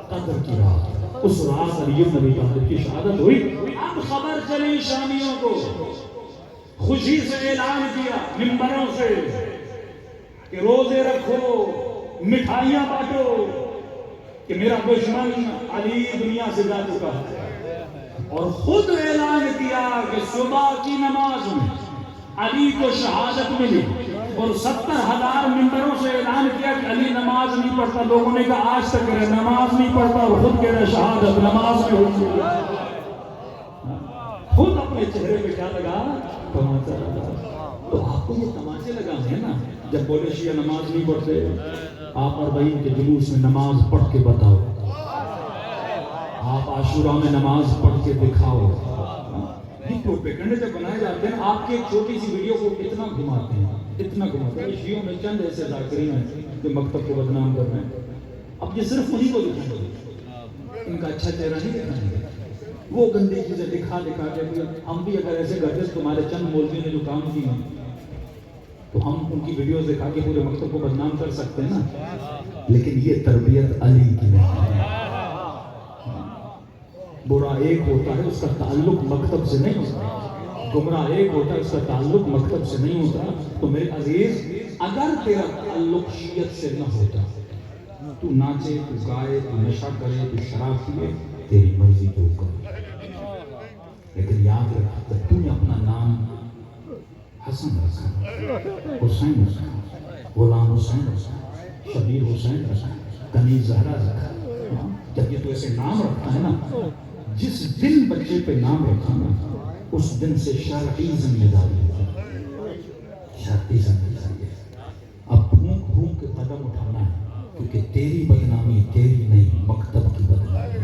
[SPEAKER 1] قدر کی رات، اس رات علی بن ابی طالب کی شہادت ہوئی. اب خبر چلی شامیوں کو، خوشی سے اعلان کیا منبروں سے کہ روزے رکھو، مٹھائیاں بانٹو، کہ میرا دشمن علی دنیا سے جا چکا ہے. اور خود اعلان کیا کہ صبح کی نماز میں علی کو شہادت ملی. اور 70,000 ممبروں سے اعلان کیا کہ علی نماز نہیں پڑھتا. لوگوں نے کہا آج تک نماز نہیں پڑھتا، اور خود کہہ رہے شہادت نماز میں ہوئی. خود اپنے چہرے پہ کیا لگا؟ تماچا لگا. تو آپ کو یہ تماچے لگانے ہیں نا، جب بولے شیعہ نماز نہیں پڑھتے، آپ اربعین کے جلوس میں نماز پڑھ کے بتاؤ، آپ عاشورہ میں نماز پڑھ کے دکھاؤ. یہ پروپیگنڈے جب بنائے جاتے ہیں، آپ کی ایک چھوٹی سی ویڈیو کو کتنا گھماتے ہیں، اتنا گھماتے ہیں. شیعوں میں چند ایسے ذاکرین ہیں جو مکتب کو بدنام کر رہے ہیں. اب یہ صرف انہی کو دکھائیں گے، ان کا اچھا چہرہ نہیں دکھائیں گے. وہ گندی چیزیں دکھا کے ہم بھی اگر ایسے کرتے تمہارے چند مولویوں نے جو کام کی ہیں تو ہم ان کی ویڈیوز دکھا کے پورے مکتب کو بدنام کر سکتے ہیں نا. لیکن یہ تربیت علی کی نہیں ہے. برا ایک ہوتا ہے، اس کا تعلق مکتب سے نہیں ہوتا. گمراہ ایک ہوتا ہے، اس کا تعلق مکتب سے نہیں ہوتا. تو میرے عزیز، اگر تیرا تعلق شیعت سے نہ ہوتا، تو ناچے، تو گائے، تو نشہ کرے، تو شراب پیے، تیری مرضی تو کرے. لیکن یاد رکھ، جب تو نے اپنا نام حسن رکھا، حسین رکھا، غلام حسین رکھا، شبیر حسین رکھا، کنیز زہرا رکھا، جب یہ تو ایسے نام رکھتا ہے نا، جس دن بچے پہ نام رکھا نا، اس دن سے شرعی ذمہ داری ہے، شرعی ذمہ داری ہے. اب پھونک پھونک کے قدم اٹھانا ہے، کیونکہ تیری بدنامی تیری نہیں، مکتب کی بدنامی.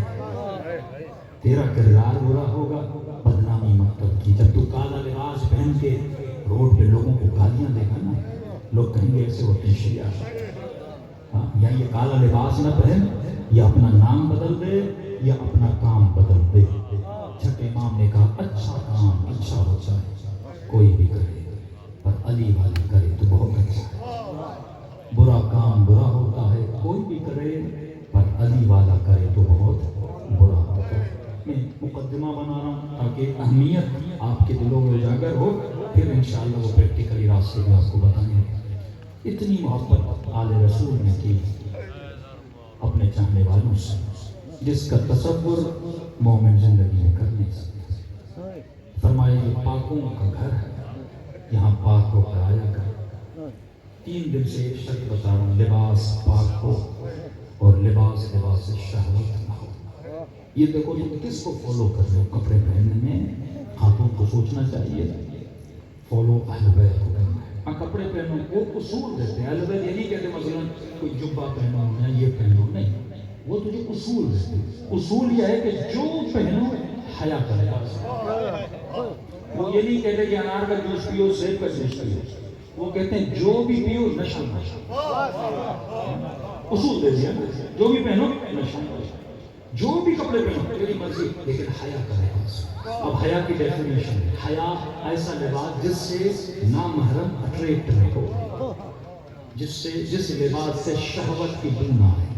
[SPEAKER 1] تیرا کردار برا ہوگا، بدنامی مکتب کی. جب تو کالا لباس پہن کے روڈ پہ لوگوں کو گالیاں دے گا نا، لوگ کہیں گے ایسے ہوتے ہیں شیعہ. یا یہ کالا لباس نہ پہن، یا اپنا نام بدل دے، یا اپنا کام بدل دے. چھٹے امام نے کہا اچھا کام اچھا ہوتا ہے کوئی بھی کرے، پر علی والی کرے تو بہت اچھا ہے. برا کام برا ہوتا ہے کوئی بھی کرے، پر علی والا کرے تو بہت برا ہوتا ہے. میں مقدمہ بنا رہا ہوں تاکہ اہمیت آپ کے دلوں میں اجاگر ہو، پھر انشاءاللہ وہ پریکٹیکلی راستے میں آپ کو بتائیں گے. اتنی محبت آل رسول نے کی اپنے چاہنے والوں سے، جس کا تصور مومن زندگی میں کر نہیں سکتا. فرمایا یہ پاکوں کا گھر ہے، یہاں پاک ہو کر آیا کر. 3 دن سے ایک شرط بتا رہا ہوں، لباس پاک ہو اور لباس شہوت نہ ہو. یہ دیکھو تم کس کو فالو کر رہے ہو. کپڑے پہننے میں خاتون کو سوچنا چاہیے فالو اہل بیت کو کرنا ہے. ہاں کپڑے پہنو، وہ اصول دیتے ہیں. اہل بیت یہ نہیں کہتے مثلا کوئی جبہ پہنو یا یہ پہنو، نہیں، وہ تجھے اصول دیتے ہیں. اصول یہ ہے کہ جو پہنو حیا کرے. وہ یہ نہیں کہتے کہ انار کا جوس پیو، سیب کا جوس پیو. وہ کہتے ہیں جو بھی پیو نشہ نشہ. اصول دے دیا، جو بھی پہنو نشہ نشہ، جو بھی کپڑے پہنو تیری مرضی، لیکن حیا کرے. اب حیا کی ڈیفینیشن ہے، حیا ایسا لباس جس سے نامحرم اٹریکٹ نہ ہو، جس لباس سے شہوت کی بو نہ آئے.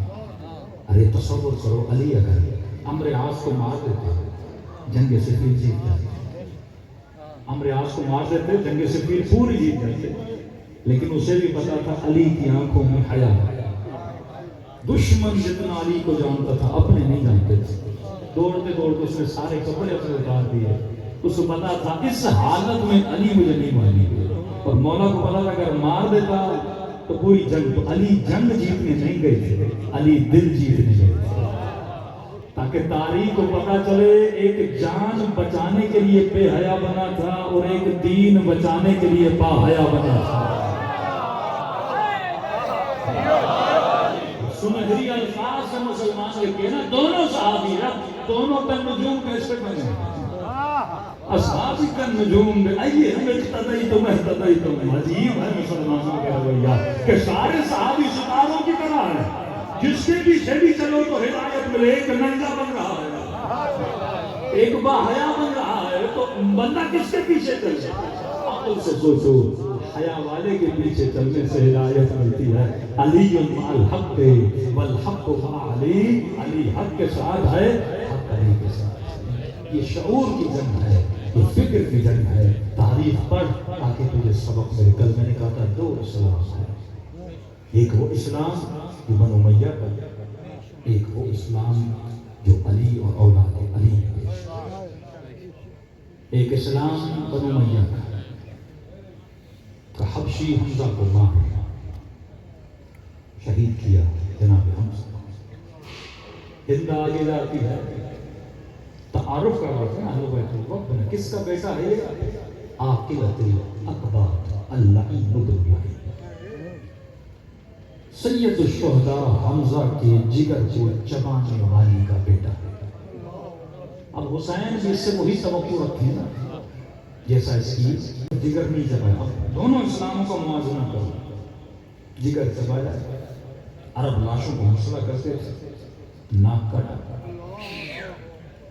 [SPEAKER 1] ارے تصور کرو، علی اگر عمرو عاص کو مار دیتے جنگ صفین جیت جاتے. عمرو عاص کو مار دیتے جنگ صفین پوری جیت جاتے. لیکن اسے بھی پتا تھا علی کی آنکھوں میں حیا ہے. دشمن جتنا علی کو جانتا تھا اپنے نہیں جانتے تھے. دوڑتے دوڑتے اس نے سارے کپڑے اپنے اتار دیے. اس کو پتا تھا اس حالت میں علی مجھے نہیں مارے گا. اور مولا کو پتا تھا اگر مار دیتا تو پوری جنگ. تو علی جنگ جیتنے نہیں گئے تھے، علی دل جیتنے گئے تھے، تاکہ تاریخ کو پتا چلے ایک جان بچانے کے لیے بے حیا بنا تھا اور ایک دین بچانے کے لیے با حیا بنا تھا. سنہری الفاظ سے مسلمان لکھے نا، دونوں صحابی ہیں، دونوں پر نجوم کیسے بنے.
[SPEAKER 2] اصحابک النجوم بأیہم اقتدیتم اہتدیتم. عجیب ہے مسلمانوں کا رویہ کہ سارے صحابی ستاروں کی طرح ہیں، جس کے پیچھے بھی چلو تو ہدایت ملے. ایک ننگا بن رہا ہے، ایک باحیا بن رہا ہے، تو بندہ کس کے پیچھے چلے؟ عقل سے سوچو، حیا والے کے پیچھے چلنے سے ہدایت ملتی ہے. علی مع الحق والحق مع علی. علی حق کے ساتھ ہے، حق علی کے ساتھ ہے. یہ شعور کی جنگ ہے، یہ فکر کی جنگ ہے. تاریخ پڑھ تاکہ تجھے سبق ملے. کل میں نے کہا تھا دو اسلام ہے، ایک وہ اسلام جو بنو امیہ کا، ایک وہ اسلام جو علی اور اولاد علی ہے. ایک اسلام بنو امیہ کا حبشی حمزہ کو مار شہید کیا جناب حمزہ. ہند آگے جاتی ہے، تعارف کر رہا ہے اہل بیت الوقت نے. کس کا بیٹا ہے؟ عاقلۃ الاقباط اللعین بن اللعین. سید الشہداء حمزہ کے جگر کو چبانے والی کا بیٹا ہے. اب حسین بھی اس سے وہی توقع رکھیں نا جیسا اس کی جگر نہیں چبایا. دونوں اسلاموں کا موازنہ کرو. جگر چبایا، عرب لاشوں کو مسئلہ کرتے تھے، ناک کاٹا،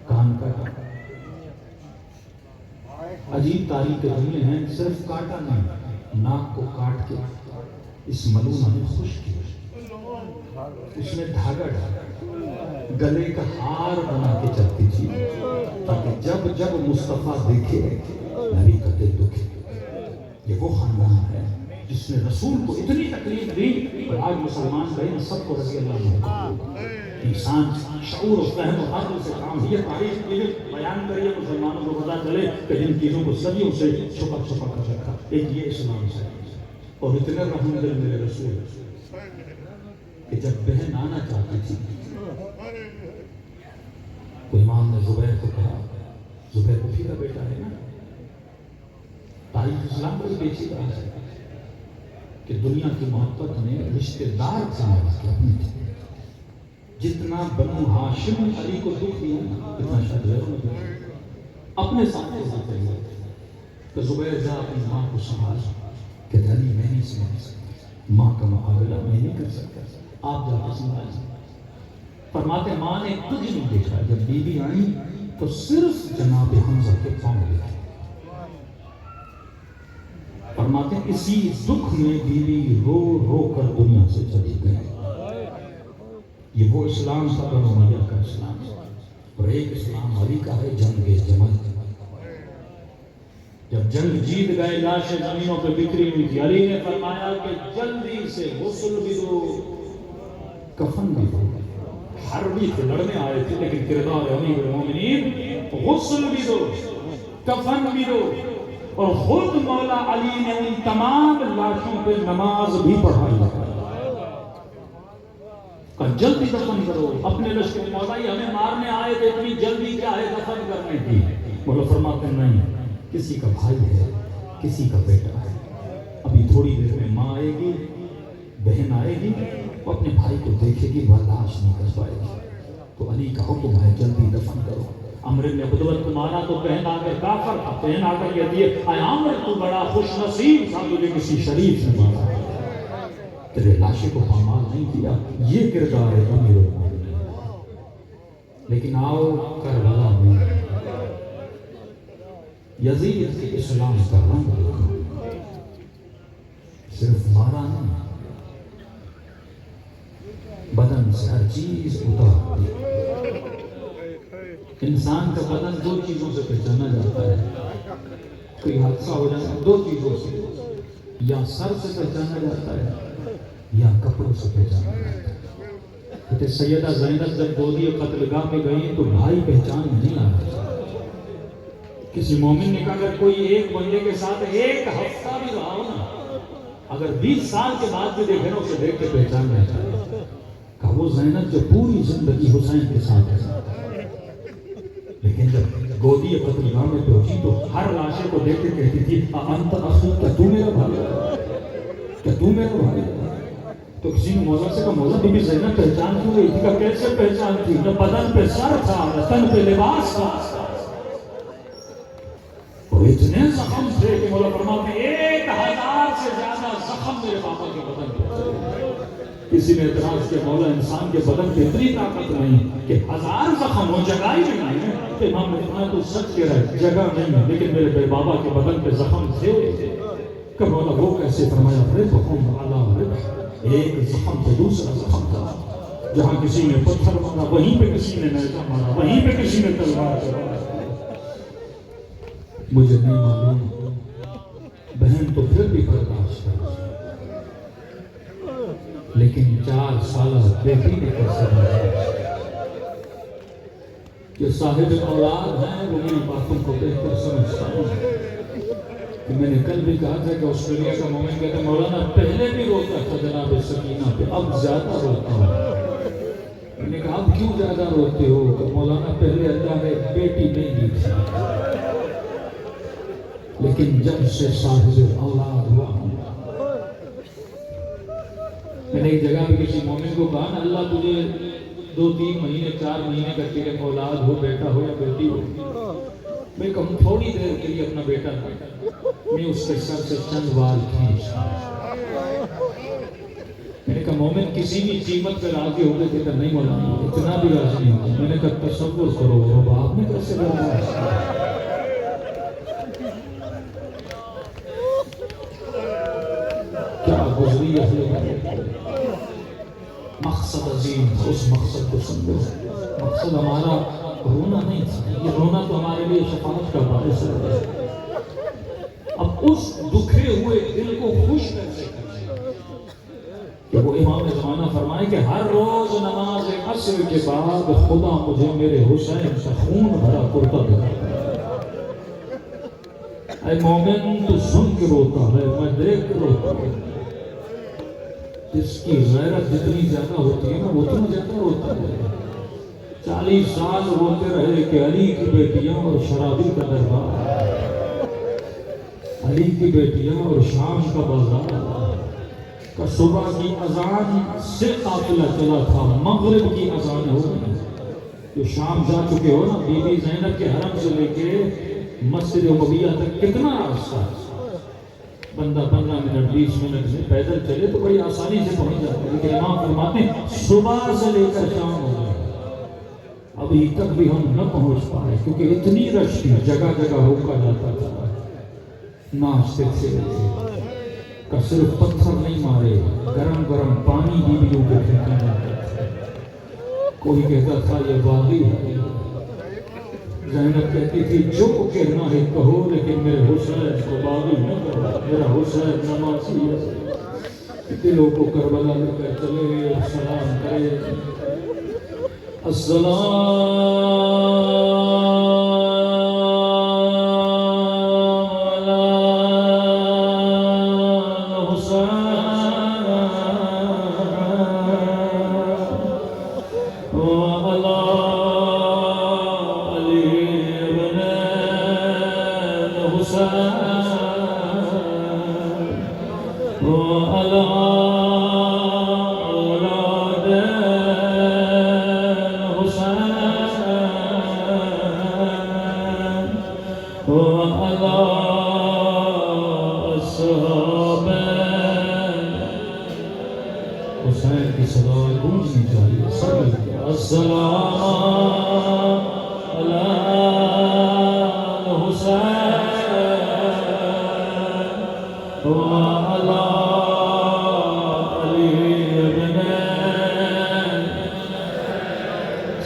[SPEAKER 2] کان کاٹا. عجیب تاریخ کے جملے ہیں. صرف کاٹا نہیں، ناک کو کاٹ کے اس ملونہ نے خوش کیا. اس نے دھاگا ڈالا، گلے کا ہار بنا کے چلتی تھی تاکہ جب جب مصطفیٰ دیکھے نبی کا دل دکھے. یہ وہ خاندان ہے جس نے رسول کو اتنی تکلیف دی اور آج مسلمان بہن سب کو رضی اللہ عنہ. انسان شعور و فہم و عقل سے کام. یہ تاریخ کے بیان کریے مسلمانوں کو پتا چلے کہ جن چیزوں کو صدیوں سے چھپا چھپا کر رکھا. ایک یہ اسلام ہے. اور اتنے رحم دل میرے رسول کہ جب بہن آنا چاہتی تھی تو امام نے زبیر کو کہا، زبیر کو پھر بیٹا ہے نا. تاریخ اسلام کو پیچیدہ ہے کہ دنیا کی محبت نے رشتہ دار سمجھ کے اپنی تھی. جتنا بنو ہاشم علی کو دکھ دیا اتنا شاید غیروں نے دکھ اپنے سامنے سے دیا کہ زبیر جا اپنی ماں کو سنبھال. کہ علی میں نہیں سنبھال سکتا، ماں کا مقابلہ میں نہیں کر سکتا، آپ جا کے سنبھال. فرماتے ماں نے کچھ نہیں دیکھا. جب بی بی آئی تو صرف جناب حمزہ کے پاؤں دیکھے. فرماتے اسی دکھ میں بی بی رو رو کر دنیا سے چلی گئی. یہ وہ اسلام تھا بنو امیہ کا اسلام. اور ایک اسلام علی کا ہے جنگ جمل. جب جنگ جیت گئے لاشیں زمینوں پہ بکھری ہوئی تھی. علی نے فرمایا کہ جلدی سے غسل بھی دو، کفن بھی دو. حربی تھے، لڑنے آئے تھے، لیکن کردار امیر المومنین. غسل بھی دو، کفن بھی دو. اور خود مولا علی نے ان تمام لاشوں پہ نماز بھی پڑھائی. جلدی دفن کرو. اپنے لشکر مولا ہمیں مارنے آئے تھے، اتنی جلدی کیا ہے دفن کرنے کی؟ مولا فرماتے نہیں، کسی کا بھائی ہے، کسی کا بیٹا ہے. ابھی تھوڑی دیر میں ماں آئے گی، بہن آئے گی، وہ اپنے بھائی کو دیکھے گی، وہ لاش نہیں کر پائے گی. تو علی کا حکم ہے جلدی دفن کرو. عمر نے بدولت کو مارا تو بہن آ کر کافر تھا. بہن آ کر کہتی ہے اے عمر تو بڑا خوش نصیب تھا، تجھے کسی شریف نے مارا، تیرے لاشے کو پامال نہیں کیا. یہ کردار ہے امیر المومنین. لیکن آؤ کربلا میں یزید کے اسلام کا رنگ دیکھو. صرف مارا نہیں، بدن سے ہر چیز اتار دی. انسان کا بدن دو چیزوں سے پہچانا جاتا ہے. کوئی حادثہ ہو جائے دو چیزوں سے، یا سر سے پہچانا جاتا ہے یا کپڑوں سے پہچانا جاتا ہے. سیدہ زینب جب گودی قتل گاہ میں گئی تو بھائی پہچان نہیں آ رہا. کسی مومن نے کہا اگر کوئی ایک بندے کے ساتھ ایک ہفتہ بھی رہا ہو نا، اگر 20 سال کے بعد بھی دیکھے نا، اسے دیکھ کے پہچان جاتا ہے. کہا وہ زینب جو پوری زندگی حسین کے ساتھ ہے. لیکن جب گودی قتل گاہ میں پہنچی تو ہر لاشے کو دیکھ کے کہتی تھی انت اخی، کیا تو میرا بھائی ہے، کیا تو میرا بھائی ہے؟ تو کسی نے مولا سے کہا مولا بی بی زینب پہچان کیوں گئی تھی؟ کہا کیسے پہچان تھی؟ جب بدن پہ سر تھا، تن پہ لباس تھا. اور اتنے زخم تھے کہ مولا فرماتے ہیں 1000 سے زیادہ زخم میرے بابا کے بدن پہ. کسی نے اعتراض کیا مولا انسان کے بدن پہ اتنی طاقت نہیں کہ 1000 زخم ہو، جگہ ہی نہیں ہے. کہ امام نے فرمایا تو سچ کہہ رہا ہے جگہ نہیں ہے، لیکن میرے بے بابا کے بدن پہ زخم تھے. کہ مولا وہ کیسے؟ فرمایا ربحم علی ربح، ایک زخم سے دوسرا زخم تھا. جہاں کسی نے پتھر مارا وہیں پہ کسی نے نیزہ مارا، وہیں پہ کسی نے تلوار چلایا. مجھے نہیں معلوم بہن تو پھر بھی برداشت کر، لیکن 4 سالہ بیٹی نے کیسے برداشت؟ جو صاحب اولاد ہیں وہ میری باتوں کو بہتر سمجھتا ہوں. کہ میں نے کل بھی کہا تھا کہ آسٹریلیا کا مومن کہتا ہے مولانا پہلے بھی روتا تھا جناب سکینہ پہ، اب زیادہ روتا ہوں. میں نے کہا اب کیوں زیادہ روتے ہو؟ کہ مولانا پہلے اللہ نے بیٹی نہیں دی تھی، لیکن جب سے صاحب اولاد ہوا ہوں. میں نے ایک جگہ بھی کسی مومن کو کہا نا اللہ تجھے 2-3 مہینے 4 مہینے کا تیرے اولاد ہو، بیٹا ہو یا بیٹی ہو، میں کہوں تھوڑی دیر کے لیے اپنا بیٹا میں اس کے سر سے چند وال کھینچ. میں نے کہا مومن کسی بھی قیمت پہ راضی ہو گئے کہ نہیں مولانا اتنا بھی راضی نہیں ہوگا. میں نے کہا تصور کرو وہ باپ نے کیسے برداشت کیا. کیا گزری اہل مقصد عظیم، اس مقصد کو سمجھو. مقصد ہمارا رونا نہیں تھا، یہ رونا تو ہمارے لیے شفاعت کا باعث ہے. اب اس دکھے ہوئے دل کو خوش کیسے کریں کہ وہ امام زمانہ فرمائے کہ ہر روز نماز عصر کے بعد خدا مجھے میرے حسین سے خون بھرا کرتا دکھاتا ہے. اے مومن تو سن کے روتا ہے، میں دیکھ کے روتا ہوں. جس کی غیرت جتنی زیادہ ہوتی ہے نا وہ اتنا زیادہ روتا ہے. 40 سال روتے رہے کہ علی کی بیٹیاں اور شرابی کا دربار، علی کی بیٹیاں اور شام کا بازار. کہ صبح کی اذان سے قافلہ چلا تھا، مغرب کی اذان ہو گئی. جو شام جا چکے ہو نا، بی بی زینب کے حرم سے لے کے مسجد امویہ تک کتنا راستہ؟ بندہ 15 منٹ 20 منٹ میں پیدل چلے تو بڑی آسانی سے پہنچ جاتا ہے. لیکن امام فرماتے ہیں صبح سے لے کر شام ہو گئی، ابھی تک بھی ہم نہ پہنچ پائے کیونکہ اتنی رش تھی، جگہ جگہ روکا جاتا تھا. ناشتے سے کہ صرف پتھر نہیں مارے، گرم گرم پانی بیویوں کے پھینکا جاتا تھا. کوئی کہتا تھا یہ باغی ہے. زینب کہتی تھی جو کہنا ہے کہو، لیکن میرے حسین کو باغی نہ کرو، میرا حسین نمازی ہے. دلوں کو کربلا لے کر چلے اور سلام کرے. حسین کی صدا گونجنی چاہیے. السلام علی الحسین وعلی علی ابن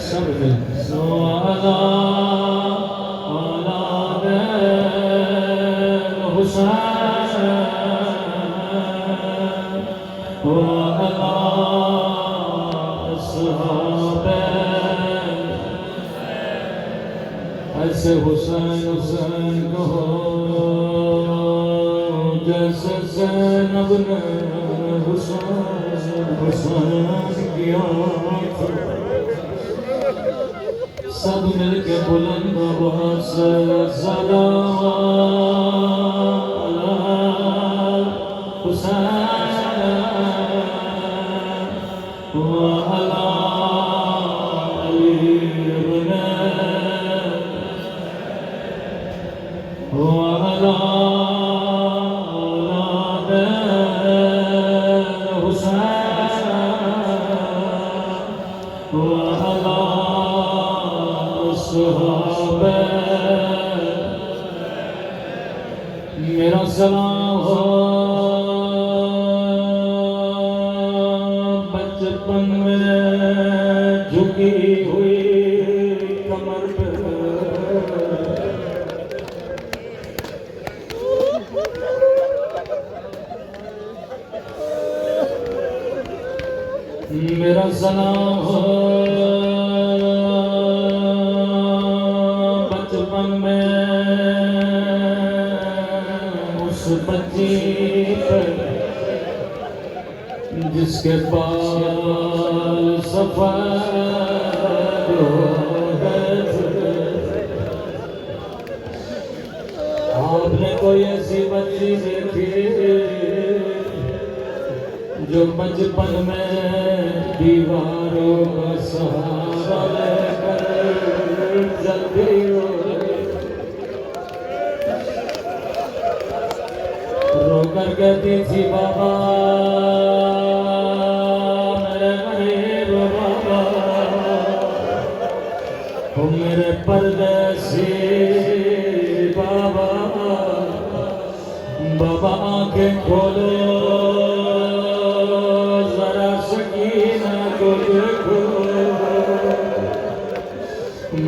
[SPEAKER 2] سب مل وعلی ایسے حسین حسین کہو جیسے زینب نے حسین حسین کیا. سب مل کے بلند آواز سے سلام حسین وعلی علی ابن
[SPEAKER 1] اولاد حسین وعلی صحابہ میرا سلام ہو بچپن میں جھکی ہوئی کمر پہ میرا سلام ہو بچپن میں اس بچی پر جس کے بال سفید ہو گئے تھے آپ نے کوئی ایسی بچی دیکھی جو بچپن میں دیواروں کا سہارا لے کر جلدی رو کر کہتی تھی بابا میرے غریب بابا وہ میرے پردیسی بابا بابا آنکھیں کھولو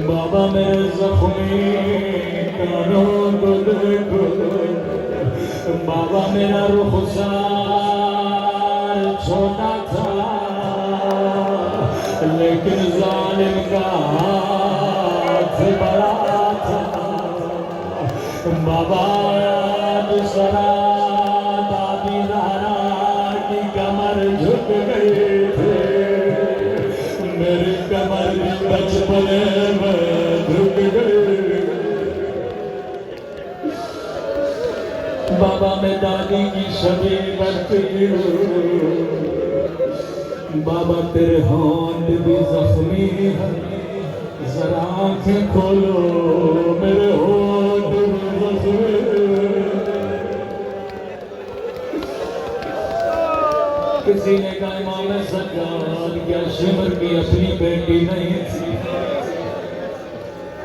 [SPEAKER 1] بابا میرے زخمی کانوں کو دیکھو بابا میرا رخسار چھوٹا تھا لیکن ظالم کا ہاتھ بڑا تھا بابا دوسرا دادی زہرا کی کمر جھک گئی تھی میری کمر بچپن میں جھک گئی بابا میں دادی کی شبی بڑھتی ہوں بابا تیرے ہاتھ بھی زخمی ہے ذرا آنکھیں کھولو میرے ہاتھ بھی زخمی کسی نے کہا امام سجاد کیا شمر کی اپنی بیٹی نہیں تھی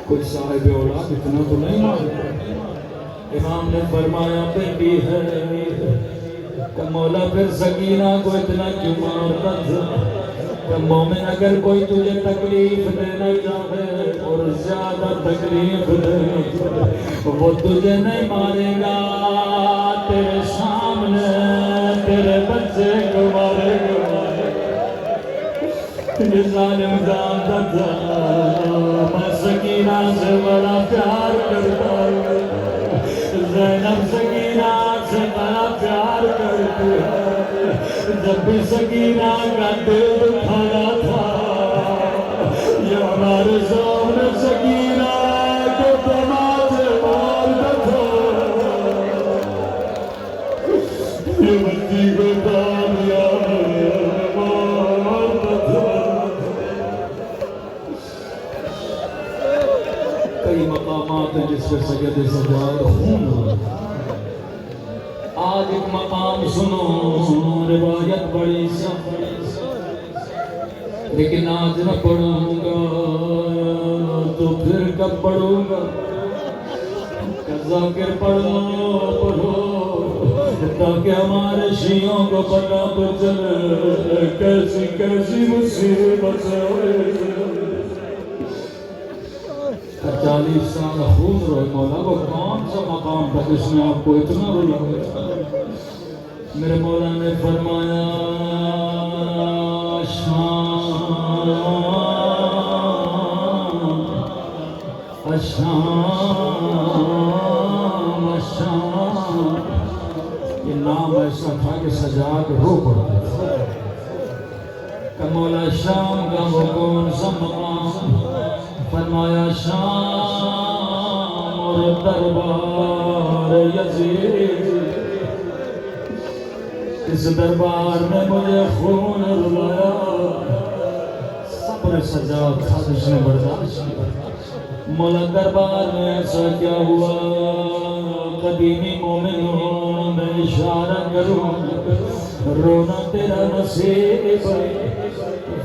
[SPEAKER 1] کچھ صاحب اولاد اتنا تو نہیں مانتا امام نے فرمایا بیٹی ہے کہ مولا پھر سکینہ کو اتنا کیوں مارتا تھا کہ مومن اگر کوئی تجھے تکلیف دینا چاہے اور زیادہ تکلیف دینا چاہے وہ تجھے نہیں مارے گا تیرے سامنے تیرے بچے کو مارے گا یہ ظالم جانتا تھا میں سکینہ سے بڑا پیار کرتا ہوں زینب سکینہ سے بڑا پیار کرتی ہے جب بھی سکینہ کا دل دکھانا تھا یہ ہمارے سامنے سکینہ کو تماچے مارتا تھا یہ بچی کو کامیاب مارتا تھا کئی مقامات ہیں جس پہ سید سجاد خون آج ایک مقام سنو روایت بڑی سا لیکن آج نہ پڑھوں گا تو پھر کب پڑھوں گا ذاکر پڑھو پڑھو تاکہ ہمارے شیعوں کو پتہ تو چلے کیسی کیسی مصیبت ہے 40 سال خوب روئے مولا وہ کون سا مقام تھا جس نے آپ کو اتنا رلا میرے مولا نے فرمایا شام شام شام یہ نام ایسا تھا کہ سجاد رو پڑتا تھا کہ مولا شام کا وہ کون سا مقام فرمایا شام اور دربار یزید اس دربار میں مجھے خون رلایا صبر سجاد تھا جس نے برداشت کیا مولا دربار میں ایسا کیا ہوا قدیمی مومن ہوں میں اشارہ کروں رونا تیرا نصیب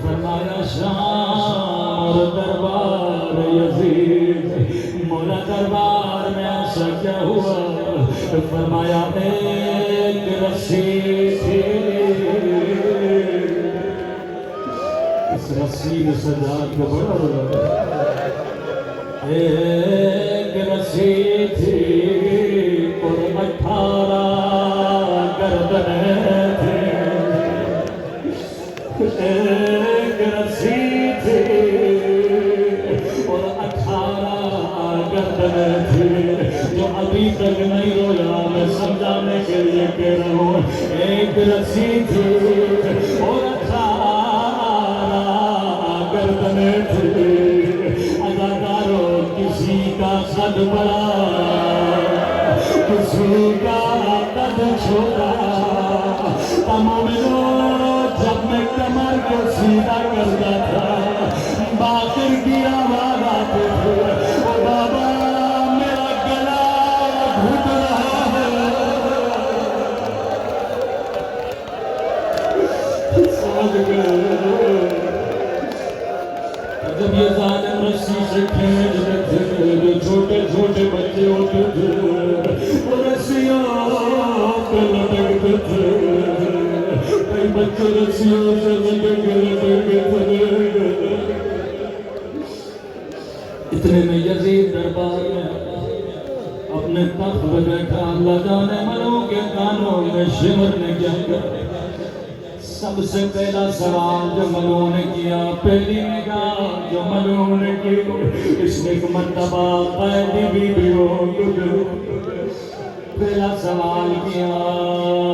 [SPEAKER 1] فرمایا شام اور دربار یزید مولا دربار میں ایسا کیا ہوا فرمایا ایک رسی تھی اس رسی میں سجاد کو بڑا بڑا ایک رسی تھی اور 18 گردنیں تھی ایک رسی تھی اور 18 گردنیں تھی جو ابھی تک نہیں رویا میں سمجھانے کے لیے کہہ رہا ہوں ایک رسی تھی اور 18 گردنیں تھی اداکاروں کسی کا قد بڑا کسی کا قد چھوٹا تمام لوگ جب میں کمر کو سیدھا کرتا تھا باقر کی آواز آتی تھی او بابا میرا گلا گھٹ رہا ہے سمجھ گئے جب یہ ظالم رسی سے کھینچتے تھے جو چھوٹے چھوٹے بچے ہوتے تھے وہ رسیوں پہ لٹکتے تھے کئی بچے رسیوں سے لٹکتے تھے اتنے میں یزید دربار میں اپنے تخت پہ بیٹھا اللہ جانے ملوں کے کانوں میں شمر نے کیا کیا سب سے پہلا سوال جو ملوں نے کیا پہلی نگاہ جو ملوں نے کی اس نے ایک مرتبہ قیدی بیویوں کو پہلا سوال کیا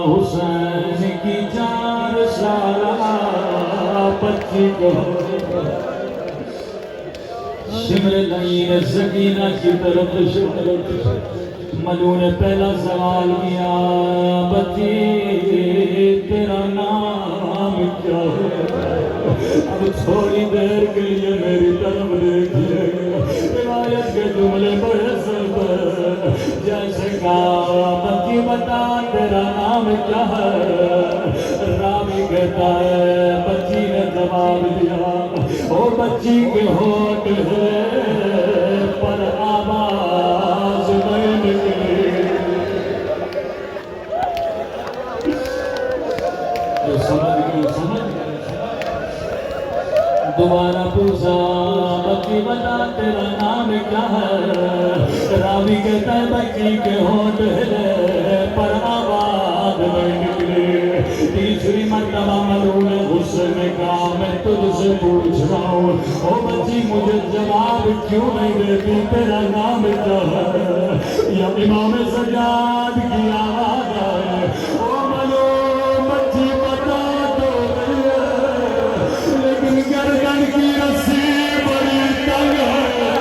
[SPEAKER 1] حسین کی 4 سالہ بچی کو شمر لعین سکینہ کی طرف ملوں نے پہلا سوال کیا بچی تیرا نام کیا ہے اب تھوڑی دیر کے لیے میری طرف دیکھیے روایت کے جملے بڑے سرد جیسے کہا بچی بتا تیرا نام کیا ہے راوی کہتا ہے بچی نے جواب دیا او بچی کے ہوٹ ہے پر آواز نہیں نکلی دوبارہ پوچھا بچی بتا تیرا نام کیا ہے راوی کہتا ہے بچی کے ہونٹ ہلے پر آواز نہیں نکلی تیسری مرتبہ ملوں نے غصے میں کہا میں تجھ سے پوچھ رہا ہوں او بچی مجھے جواب کیوں نہیں دیتی تیرا نام کیا ہے یا امام سجاد کی آواز آئے او ملوں بچی بتا تو رہی ہے لیکن گردن کی رسی بڑی تنگ ہے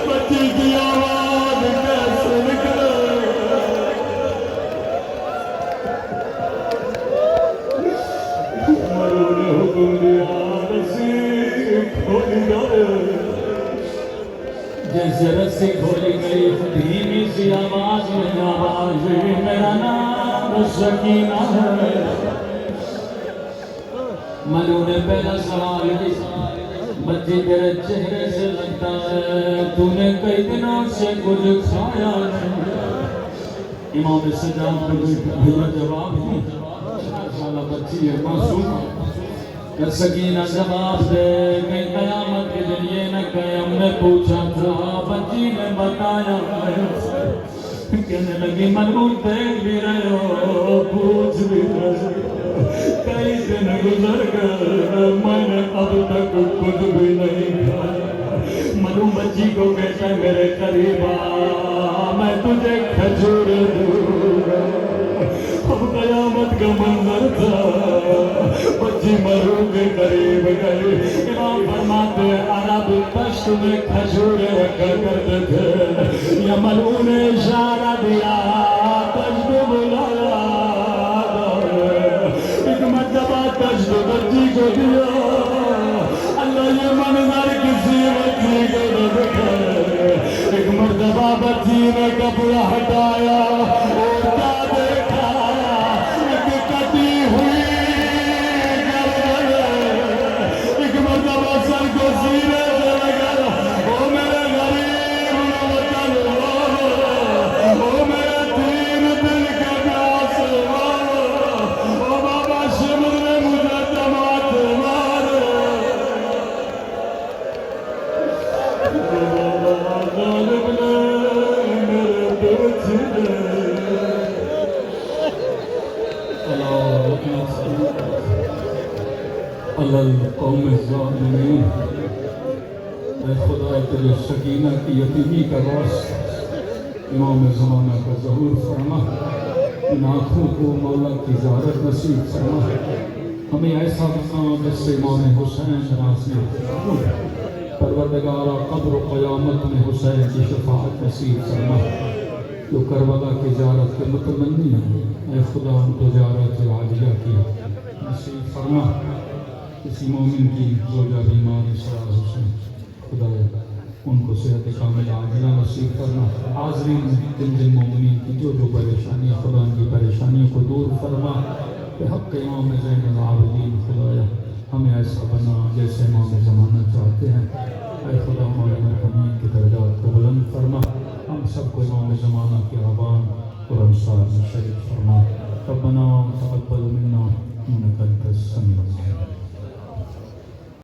[SPEAKER 1] بچی کی آواز کیسے نکلے ملوں نے حکم دیا رسی کھولی جائے جیسے رسی کھولی گئی دھیمی سی آواز میں آواز میرا نام سکینہ ہے ملوں نے پہلا سوال کیا بچی تیرے چہرے سے لگتا ہے تو نے کئی دنوں سے کچھ کھایا نہیں امام سجاد کو بھیا جواب نہیں ماشاءاللہ بچی ہے معصوم سکینہ جواب دے کہ قیامت کے دن یہ نہ کہ ہم نے پوچھا تھا بچی نے بتایا کہنے لگی ملعون دیکھ بھی رہے ہو پوچھ بھی رہے ہو کئی دن گزر گئے میں نے اب تک کچھ بھی نہیں کھایا ملعون بچی کو کہتا ہے میرے قریب آ میں تجھے کھجور دوں گا اب قیامت کا منظر تھا بچی ملعون کے قریب گئی امام فرماتے عرب پشت میں کھجور رکھا کرتے تھے یا ملعون نے اشارہ دیا پشت بلایا ایک مرتبہ پشت بچی کو دیا اللہ یہ منظر کسی بچی کو نہ دکھائے ایک مرتبہ بچی نے کپڑا ہٹایا
[SPEAKER 2] علی القوم الظالمین۔ اے خدا تجھے سکینہ کی یتیمی کا باعث امام زمانہ کا ظہور فرما، ان آنکھوں کو مولا کی زیارت نصیب فرما، ہمیں ایسا بنا جس سے امام حسین راضی ہو، پروردگارا قبر و قیامت میں حسین کی شفاعت نصیب فرما، جو کربلا کی زیارت کے متمنی ہیں، اے خدا ان کو زیارت عاجلہ کی نصیب فرما۔ کسی مومن کی زوجہ بیمار اسرار حسین، خدا ان کو صحت کامل عاجلہ نصیب کرنا۔ حاضرین جن مومنین کی جو پریشانی، خدا ان کی پریشانیوں کو دور فرما، کہ حق امام زین العابدین خدایا ہمیں ایسا بنا جیسے امام زمانہ چاہتے ہیں۔ اے خدا ہمارے مرحومین کے درجات کو بلند فرما، ہم سب کو امام زمانہ کے اعوان اور انصار میں شریک فرما۔ ربنا تقبل منا انک انت السمیع العلیم۔